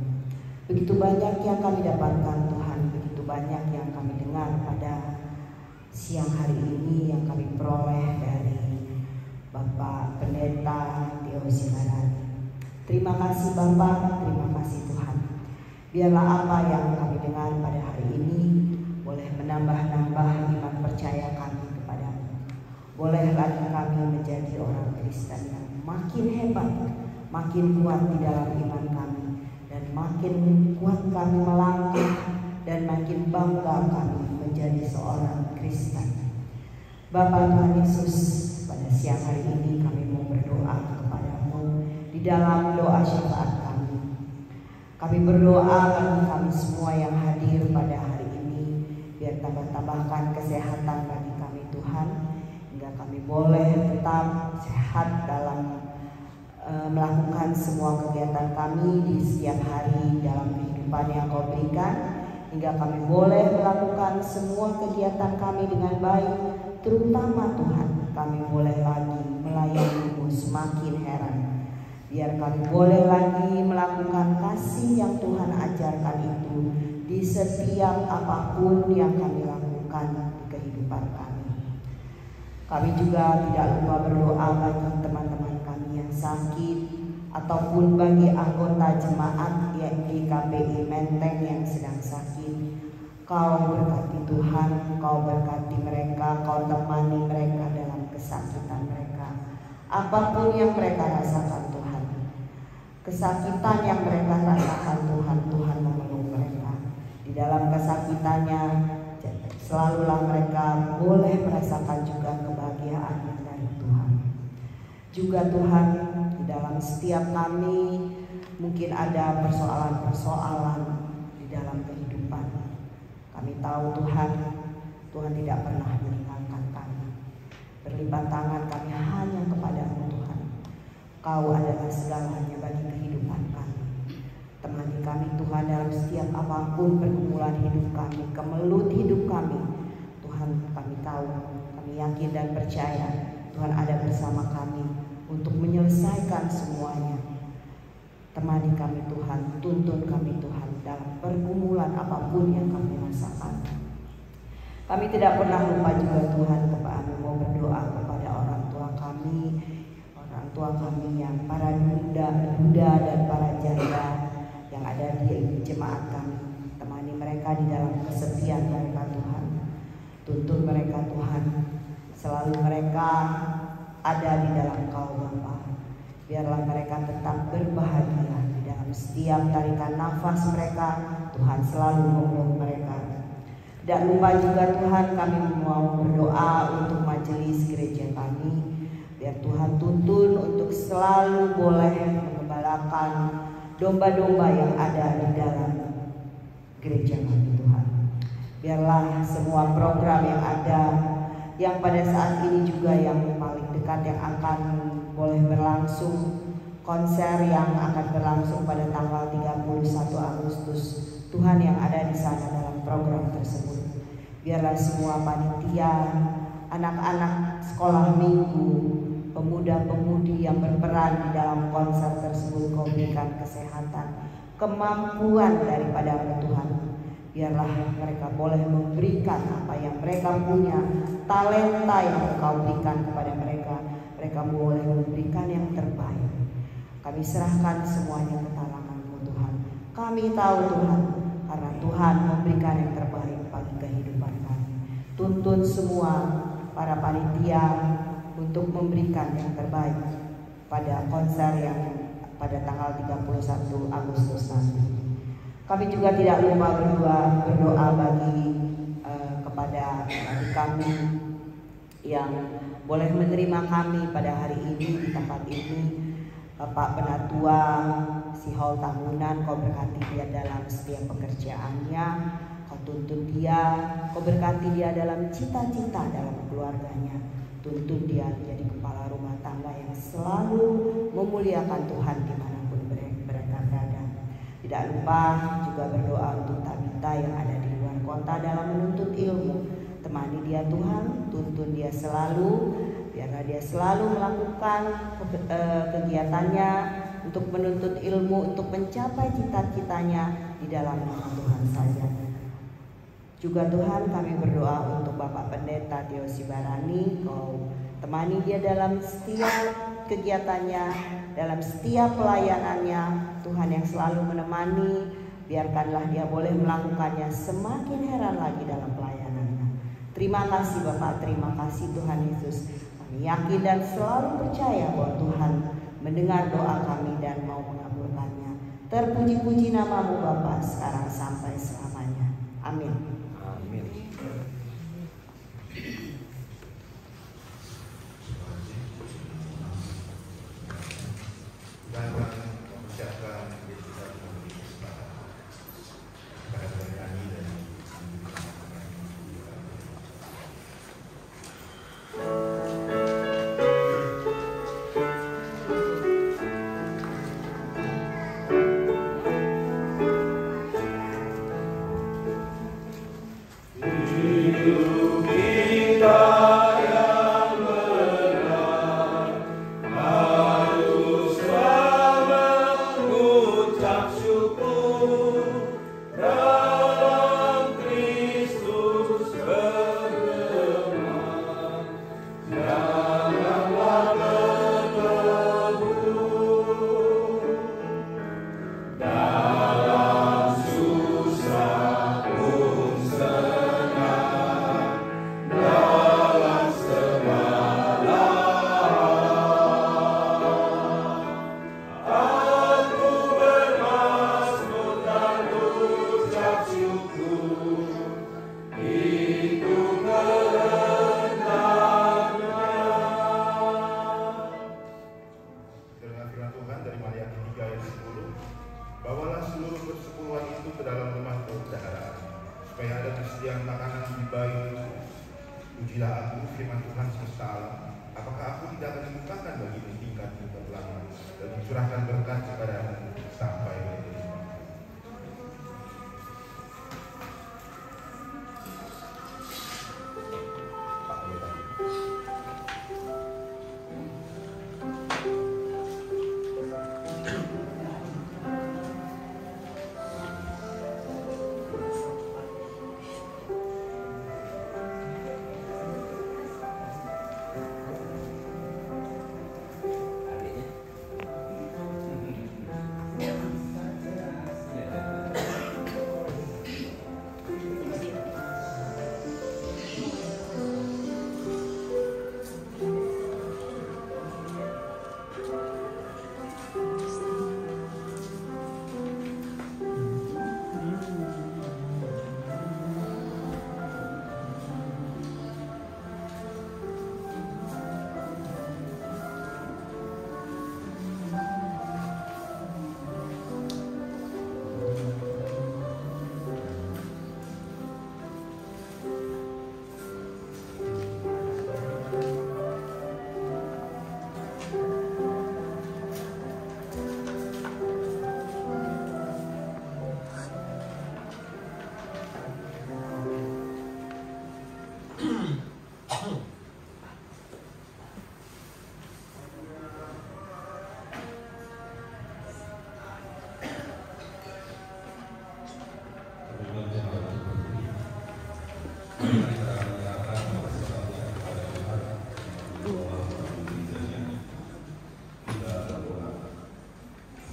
G: Begitu banyak yang kami dapatkan Tuhan, begitu banyak yang kami dengar pada siang hari ini yang kami peroleh dari Bapak Pendeta Tio Sibarani. Terima kasih Bapak, terima kasih Tuhan. Biarlah apa yang kami dengar pada hari ini boleh menambah-nambah iman percaya kami kepadamu. Boleh lagi kami menjadi orang Kristen yang makin hebat, makin kuat di dalam iman kami, dan makin kuat kami melangkah, dan makin bangga kami menjadi seorang Kristen. Bapak Tuhan Yesus, pada siang hari ini kami mau berdoa kepadamu di dalam doa syafaat kami. Kami berdoa bagi kami semua yang hadir pada hari ini, biar tambah-tambahkan kesehatan bagi kami Tuhan, hingga kami boleh tetap sehat dalam melakukan semua kegiatan kami di setiap hari dalam kehidupan yang Kau berikan, hingga kami boleh melakukan semua kegiatan kami dengan baik, terutama Tuhan kami boleh lagi melayani-Mu semakin heran. Biar kami boleh lagi melakukan kasih yang Tuhan ajarkan itu di setiap apapun yang kami lakukan di kehidupan kami. Kami juga tidak lupa berdoa bagi teman-teman kami yang sakit, ataupun bagi anggota jemaat yang di GKPI Menteng yang sedang sakit. Kau berkati Tuhan, Kau berkati mereka, Kau temani mereka dalam kesakitan mereka. Apapun yang mereka rasakan Tuhan, kesakitan yang mereka rasakan Tuhan, Tuhan memeluk mereka. Di dalam kesakitannya selalulah mereka boleh merasakan juga kebahagiaan yang dari Tuhan. Juga Tuhan, di dalam setiap kami mungkin ada persoalan-persoalan di dalam kehidupan. Kami tahu Tuhan, Tuhan tidak pernah meninggalkan kami. Berlipat tangan kami hanya kepada-Mu Tuhan. Kau adalah segalanya bagi kehidupan kami. Temani kami Tuhan dalam setiap apapun pergumulan hidup kami, kemelut hidup kami. Tuhan, kami tahu, kami yakin dan percaya Tuhan ada bersama kami untuk menyelesaikan semuanya. Temani kami Tuhan, tuntun kami Tuhan dalam pergumulan apapun yang kami rasakan. Kami tidak pernah lupa juga Tuhan kepada mau berdoa kepada orang tua kami yang para duda dan para janda yang ada di jemaat kami. Temani mereka di dalam kesepian mereka Tuhan. Tuntun mereka Tuhan. Selalu mereka ada di dalam Kau Bapa. Biarlah mereka tetap berbahagia di dalam setiap tarikan nafas mereka. Tuhan selalu memeluk mereka. Tidak lupa juga Tuhan, kami mau berdoa untuk majelis gereja kami. Biar Tuhan tuntun untuk selalu boleh mengembalakan domba-domba yang ada di dalam gereja kami Tuhan. Biarlah semua program yang ada, yang pada saat ini juga yang paling dekat yang akan boleh berlangsung, konser yang akan berlangsung pada tanggal 31 Agustus, Tuhan yang ada di sana dalam program tersebut. Biarlah semua panitia, anak-anak sekolah minggu, pemuda-pemudi yang berperan di dalam konser tersebut, Kau berikan kesehatan, kemampuan daripada Tuhan. Biarlah mereka boleh memberikan apa yang mereka punya, talenta yang Kau berikan kepada mereka. Mereka boleh memberikan yang terbaik. Kami serahkan semuanya ke tangan-Mu Tuhan. Kami tahu Tuhan, karena Tuhan memberikan yang terbaik bagi kehidupan kami. Tuntun semua para panitia untuk memberikan yang terbaik pada konser yang pada tanggal 31 Agustus nanti. Kami juga tidak lupa berdoa bagi kepada adik kami yang boleh menerima kami pada hari ini di tempat ini. Bapak Penatua si Hall Tamunan, Kau berkati dia dalam setiap pekerjaannya, Kau tuntun dia, Kau berkati dia dalam cita-cita dalam keluarganya. Tuntun dia menjadi kepala rumah tangga yang selalu memuliakan Tuhan dimanapun mereka berada. Tidak lupa juga berdoa untuk Tabita yang ada di luar kota dalam menuntut ilmu. Temani dia Tuhan, tuntun dia selalu, biarlah dia selalu melakukan kegiatannya untuk menuntut ilmu, untuk mencapai cita-citanya di dalam nama Tuhan saja. Juga Tuhan, kami berdoa untuk Bapak Pendeta Tio Sibarani, Kau temani dia dalam setiap kegiatannya, dalam setiap pelayanannya. Tuhan yang selalu menemani, biarkanlah dia boleh melakukannya semakin heran lagi dalam pelayanannya. Terima kasih Bapak, terima kasih Tuhan Yesus. Kami yakin dan selalu percaya bahwa Tuhan mendengar doa kami dan mau mengabulkannya. Terpuji-puji namamu Bapa sekarang sampai selamanya. Amin.
D: Amin.
A: Dan mempersiapkan diri kita untuk kesempatan pada bernyanyi dan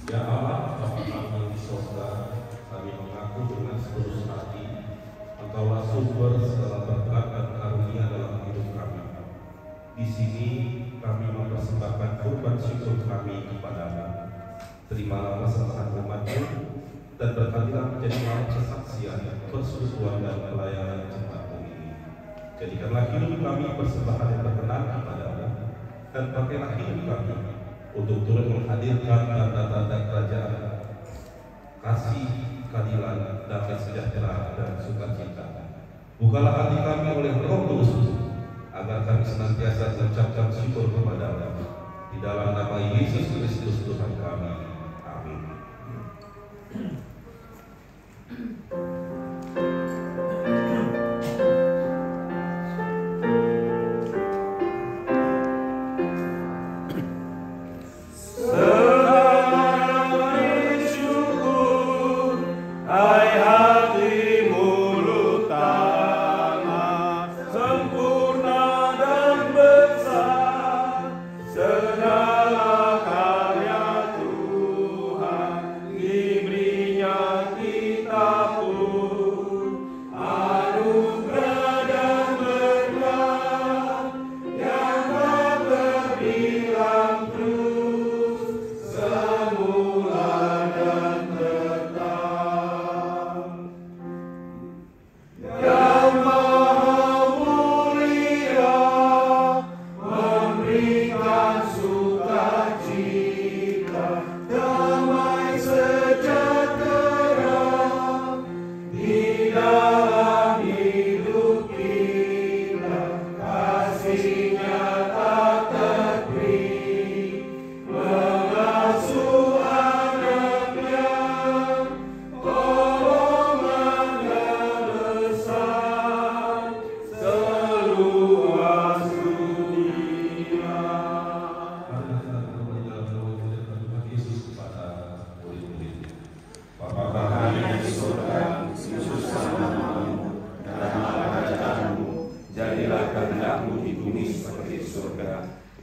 C: Ya Allah, Bapa kami di sorga, kami mengaku dengan seluruh hati, Engkaulah sumber segala berkat dan karunia dalam hidup kami. Di sini kami mempersembahkan kurban syukur kami kepadamu. Terimalah persembahan umat-Mu dan berkatilah menjadi malam kesaksian, persekutuan dan pelayanan jemaat-Mu ini. Jadikanlah hidup kami persembahan yang berkenan kepadamu, dan pakailah hidup kami untuk turut menghadirkan tanda-tanda kerajaan, kasih, keadilan, damai sejahtera dan sukacita. Bukalah hati kami oleh Roh Kudus, agar kami senantiasa mengucapkan syukur kepada-Mu. Di dalam nama Yesus Kristus Tuhan kami. Amin.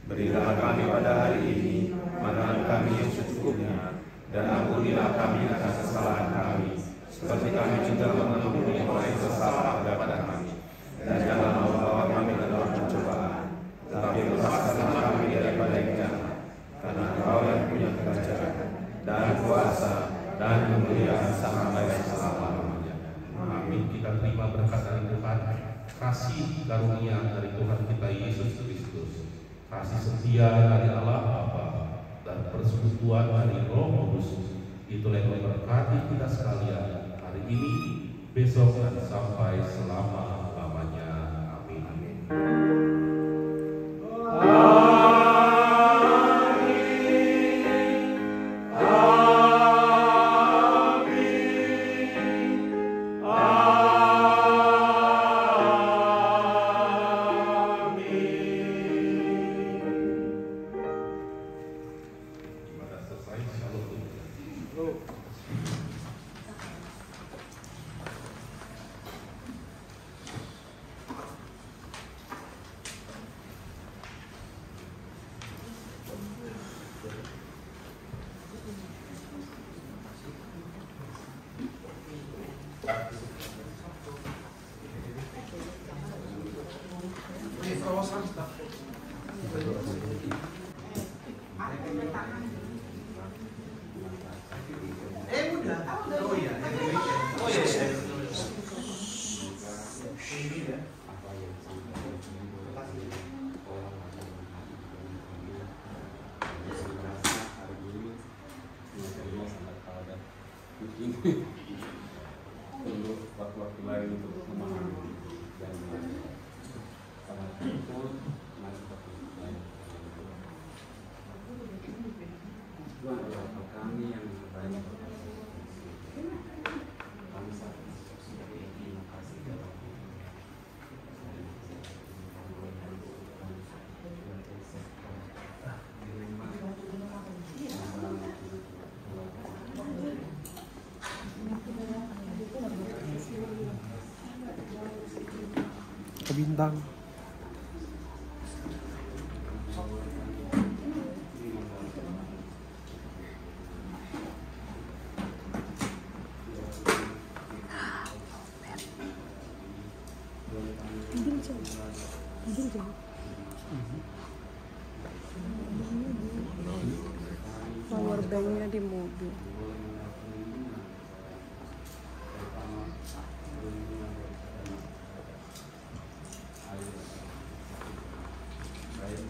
H: Berilah kami pada hari ini makanan kami yang secukupnya, dan ampunilah kami atas kesalahan kami, seperti kami juga mengampuni orang yang bersalah kepada kami. Dan jangan membawa kami ke dalam pencobaan, tetapi lepaskanlah kami daripada yang jahat, karena Engkau yang punya kerajaan dan kuasa dan kemuliaan sampai selama-lamanya.
C: Amin. Kita terima berkat dari Tuhan, kasih karunia dari Tuhan kita Yesus Kristus, kasih setia dari Allah Bapa, dan persekutuan dari Roh Kudus, itulah yang memberkati kita sekalian hari ini, besok, dan sampai selama-lamanya. Amin.
I: Untuk waktu-waktu lain untuk memahami dan sangat betul mari kita lain. Tuhan adalah kami yang banyak bangsa seperti terima kasih dalam
J: ke bintang.
K: Power banknya di mobil.
I: Baik,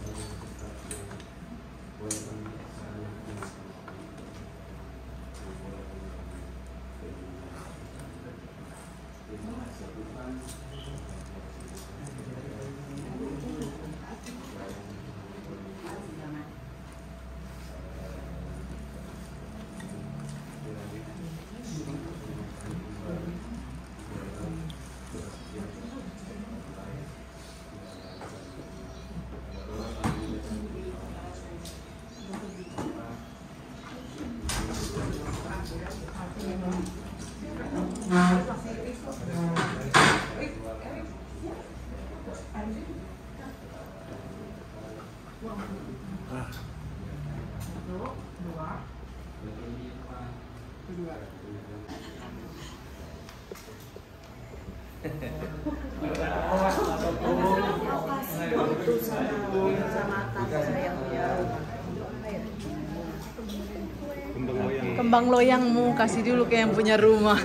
K: Kembang loyangmu kasih dulu ke yang punya rumah.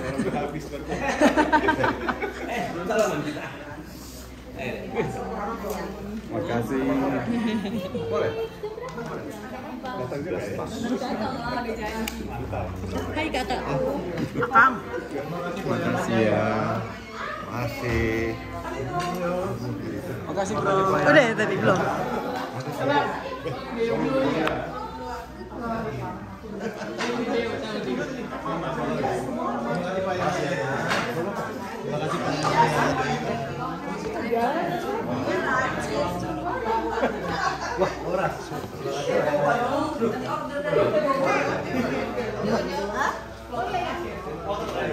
H: Makasih. Boleh. Datang juga ya.
K: Hai kakak.
A: Kang. Makasih ya. Makasih.
H: Makasih bro.
K: Udah ya tadi belum?
H: Wah, orang.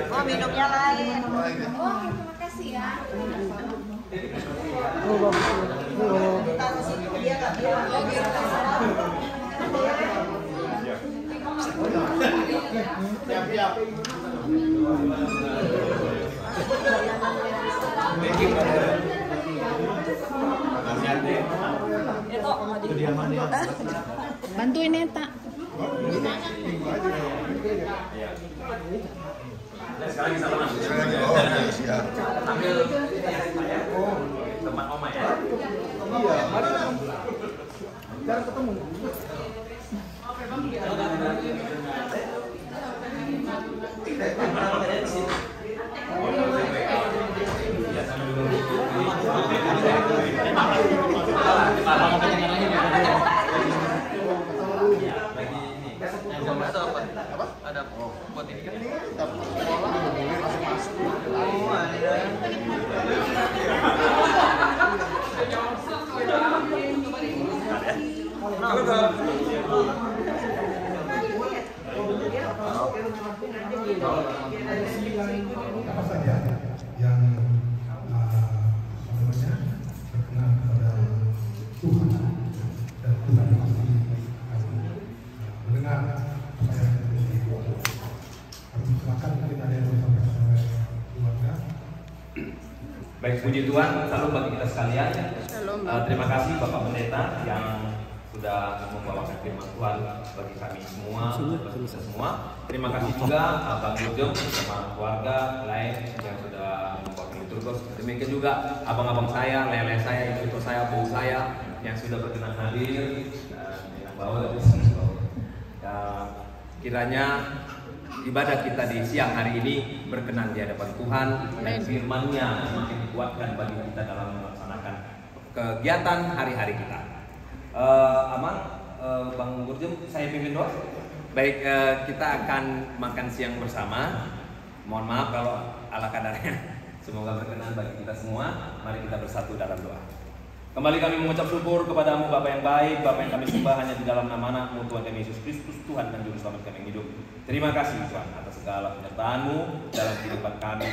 G: Oh, minumnya lain.
F: Oh, terima kasih ya.
G: Dia nggak bilang.
H: Siap-siap.
K: Bantuin Neta.
D: Sekarang bisa menang. Ambil saya, teman Oma ya.
H: Iya, mari. Sekarang ketemu.
D: Ada buat ini kan?
A: Apa saja yang berkenan kepada Tuhan dan Tuhan pasti mendengar apa yang terjadi. Kami silakan kita ada yang disampaikan oleh keluarga.
D: Baik, puji Tuhan, salam bagi kita sekalian. Terima kasih Bapak Pendeta yang sudah membawakan firman Tuhan bagi kami semua, bagi kita semua. Terima kasih juga Bang Gujum bersama keluarga lain yang sudah membawakan liturgos. Demikian juga abang-abang saya, lele saya, ibu saya, bu saya yang sudah berkenan hadir yang bawa kiranya ibadah kita di siang hari ini berkenan di hadapan Tuhan dan firman-Nya semakin dikuatkan bagi kita dalam melaksanakan kegiatan hari-hari kita. Bang Gurjem, saya pimpin doa. Baik, kita akan makan siang bersama. Mohon maaf kalau ala kadarnya. Semoga berkenan bagi kita semua. Mari kita bersatu dalam doa. Kembali kami mengucap syukur kepadamu Bapa yang baik, Bapa yang kami sembah hanya di dalam nama Anak-Mu Tuhan kami Yesus Kristus, Tuhan dan Juru Selamat kami yang hidup. Terima kasih Tuhan atas segala penyertaan-Mu dalam kehidupan kami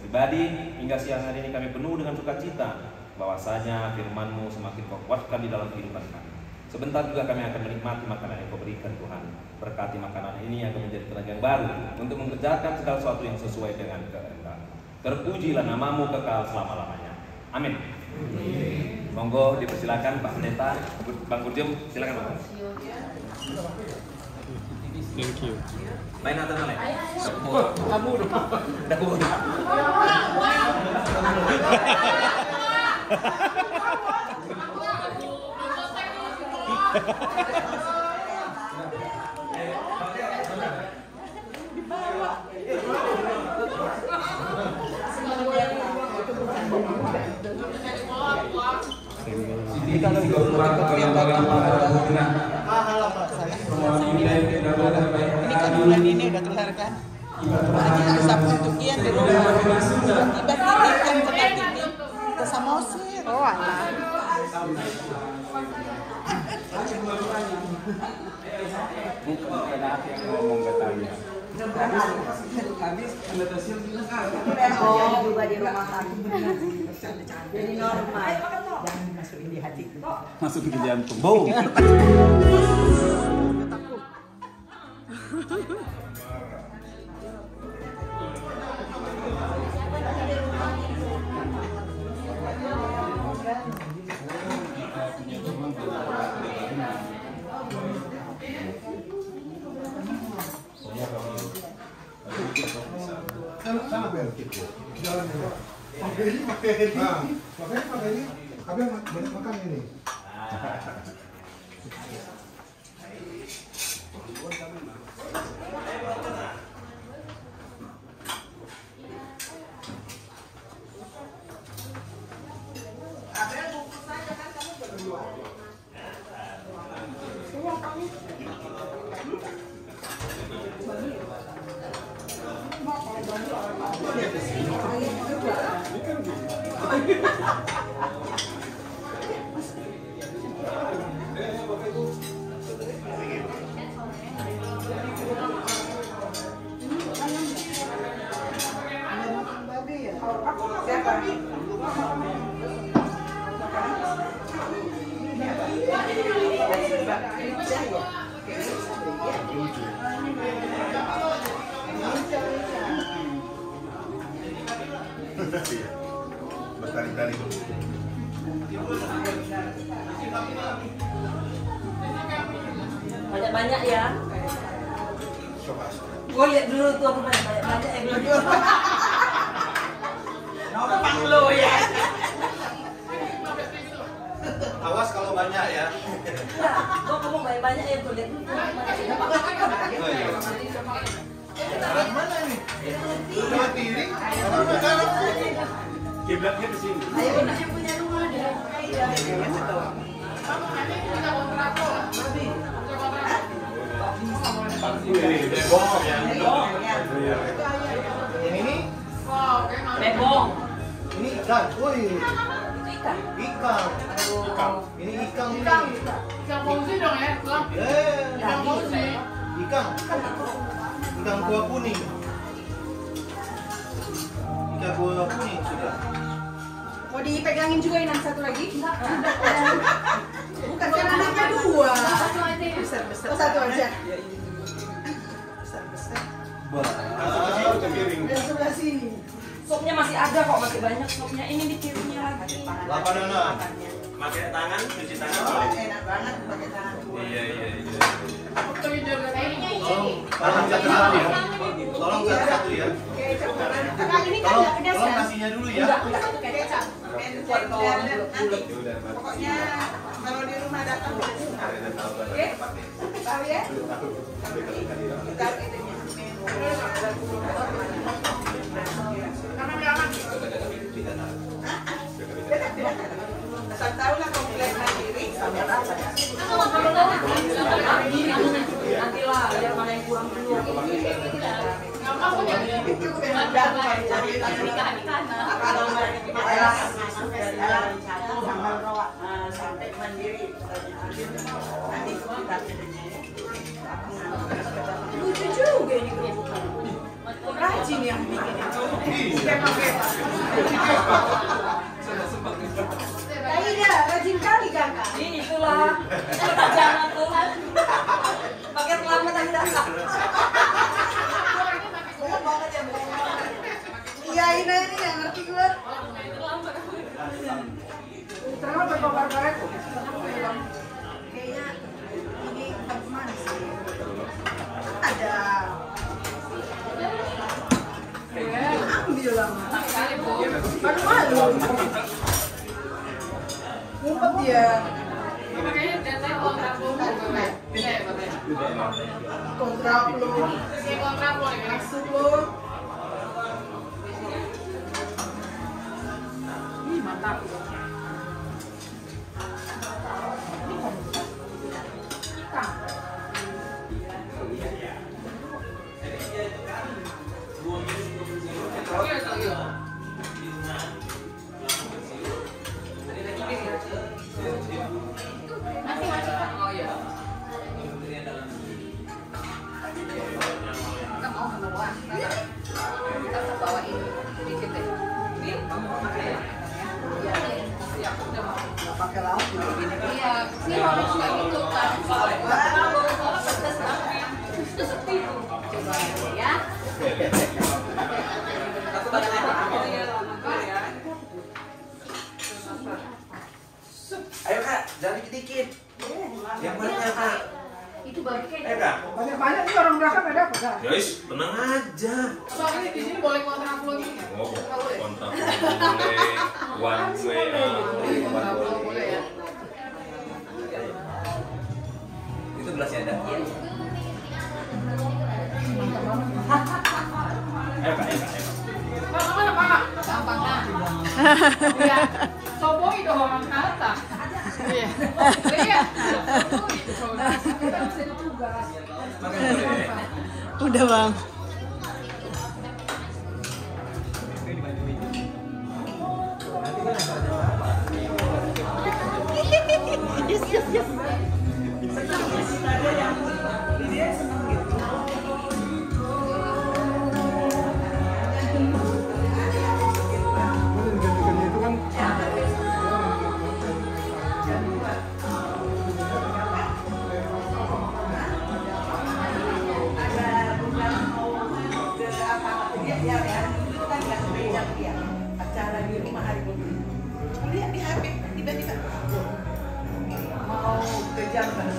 D: pribadi hingga siang hari ini kami penuh dengan sukacita bahwasanya firman-Mu semakin Kau kuatkan di dalam kehidupan kami. Sebentar juga kami akan menikmati makanan yang Kau berikan Tuhan. Berkati makanan ini akan menjadi tenaga yang baru untuk mengerjakan segala sesuatu yang sesuai dengan kehendak-Mu. Terpujilah nama-Mu kekal selama-lamanya. Amin. Monggo dipersilakan Pak Pendeta, Bang Gurjem, silakan Bang.
H: Thank you.
D: Main atau noleh?
H: Kamu dong.
J: Ini kalau ini kan bulan ini udah kelar kan? Lagi Sabtu tukian di rumah. Tiba-tiba kan tempat ini ke Samosir. Oh alah.
H: Bukan ada yang ngomong katanya. Habis
G: Oh, juga di rumah kami. Jadi normal. Jangan masukin di hati.
H: masukin ke jantung.
D: Bau.
L: Makanya Abang banyak makan ini.
A: Berkali-kali.
M: Banyak-banyak ya. Gue lihat dulu tuh aku banyak-banyak ya belum. Numpang lo ya.
N: Awas kalau banyak ya.
M: Enggak, gue ngomong banyak-banyak ya tuh lihat dulu.
N: Mana nih? Dua piring. Kiblatnya ke sini.
M: Ayo punya rumah deh.
N: Ini
M: Bebong.
N: Ini ikan. Woi.
M: Itu ikan.
N: Ikan. Ini ikan.
O: Ikan fauzi dong ya, Bang. Ikan fauzi.
N: Ikan. Ikan kuah kuning. Ikan kuah kuning sudah.
J: Mau dipegangin juga ini satu lagi? Bukan kan anaknya dua. Besar-besar. Oh, satu aja. Besar-besar. Dan sebelah sini.
M: Sopnya masih ada kok, masih banyak sopnya. Ini dikirimnya lagi.
N: Lapan anak.
B: Pakai tangan, cuci tangan.
J: Enak banget pakai tangan.
B: Iya.
N: Tolong satu ya. Tolong satu ya.
J: Kakak ini kan nggak pedas
N: Tolong
J: kan?
N: nasinya dulu ya.
J: Satu kecap. Nanti. Pokoknya kalau di rumah datang oke? Tahu ya? Kita itunya. Asal tahu lah komplain mandiri sama apa ya?
M: Nanti lah, lihat mana yang kurang dulu.
G: Sampai mandiri nanti kita
J: Lucu juga ini kerubukan. Rajin yang bikin itu. Iya, rajin kali kakak.
M: Itulah jangan Tuhan. Pakai selamat yang datang.
J: Iya ini yang ngerti gue. Terlalu berkobar karet. Kayaknya ini teman sih. Ada. Ambil lama. Aduh malu. Ngumpet dia. Kontrak lu. Masuk lu. Mantap. Pakai lauk juga gini.
O: Iya, ini harus kayak gitu kan.
M: Itu sepi tuh.
O: Coba ya.
N: Ayo kak, jangan dikit-dikit. Yang banyak kak.
O: Itu bagi
D: Eh kak,
O: banyak nih orang belakang nggak dapat kan?
D: guys, tenang aja.
O: Soalnya di sini boleh kontrak flow ini.
D: Oh, kontrak boleh, one way,
O: Boleh ya.
D: itu gelasnya ada. Ayo kak.
O: Mana Pak? Gampang kan? Iya. Soboi dong orang kata. Iya. Lihat. Kita bisa tugas.
K: Udah bang. Yes.
G: Acara di rumah hari ini. Lihat di HP tiba-tiba mau ke Jamban.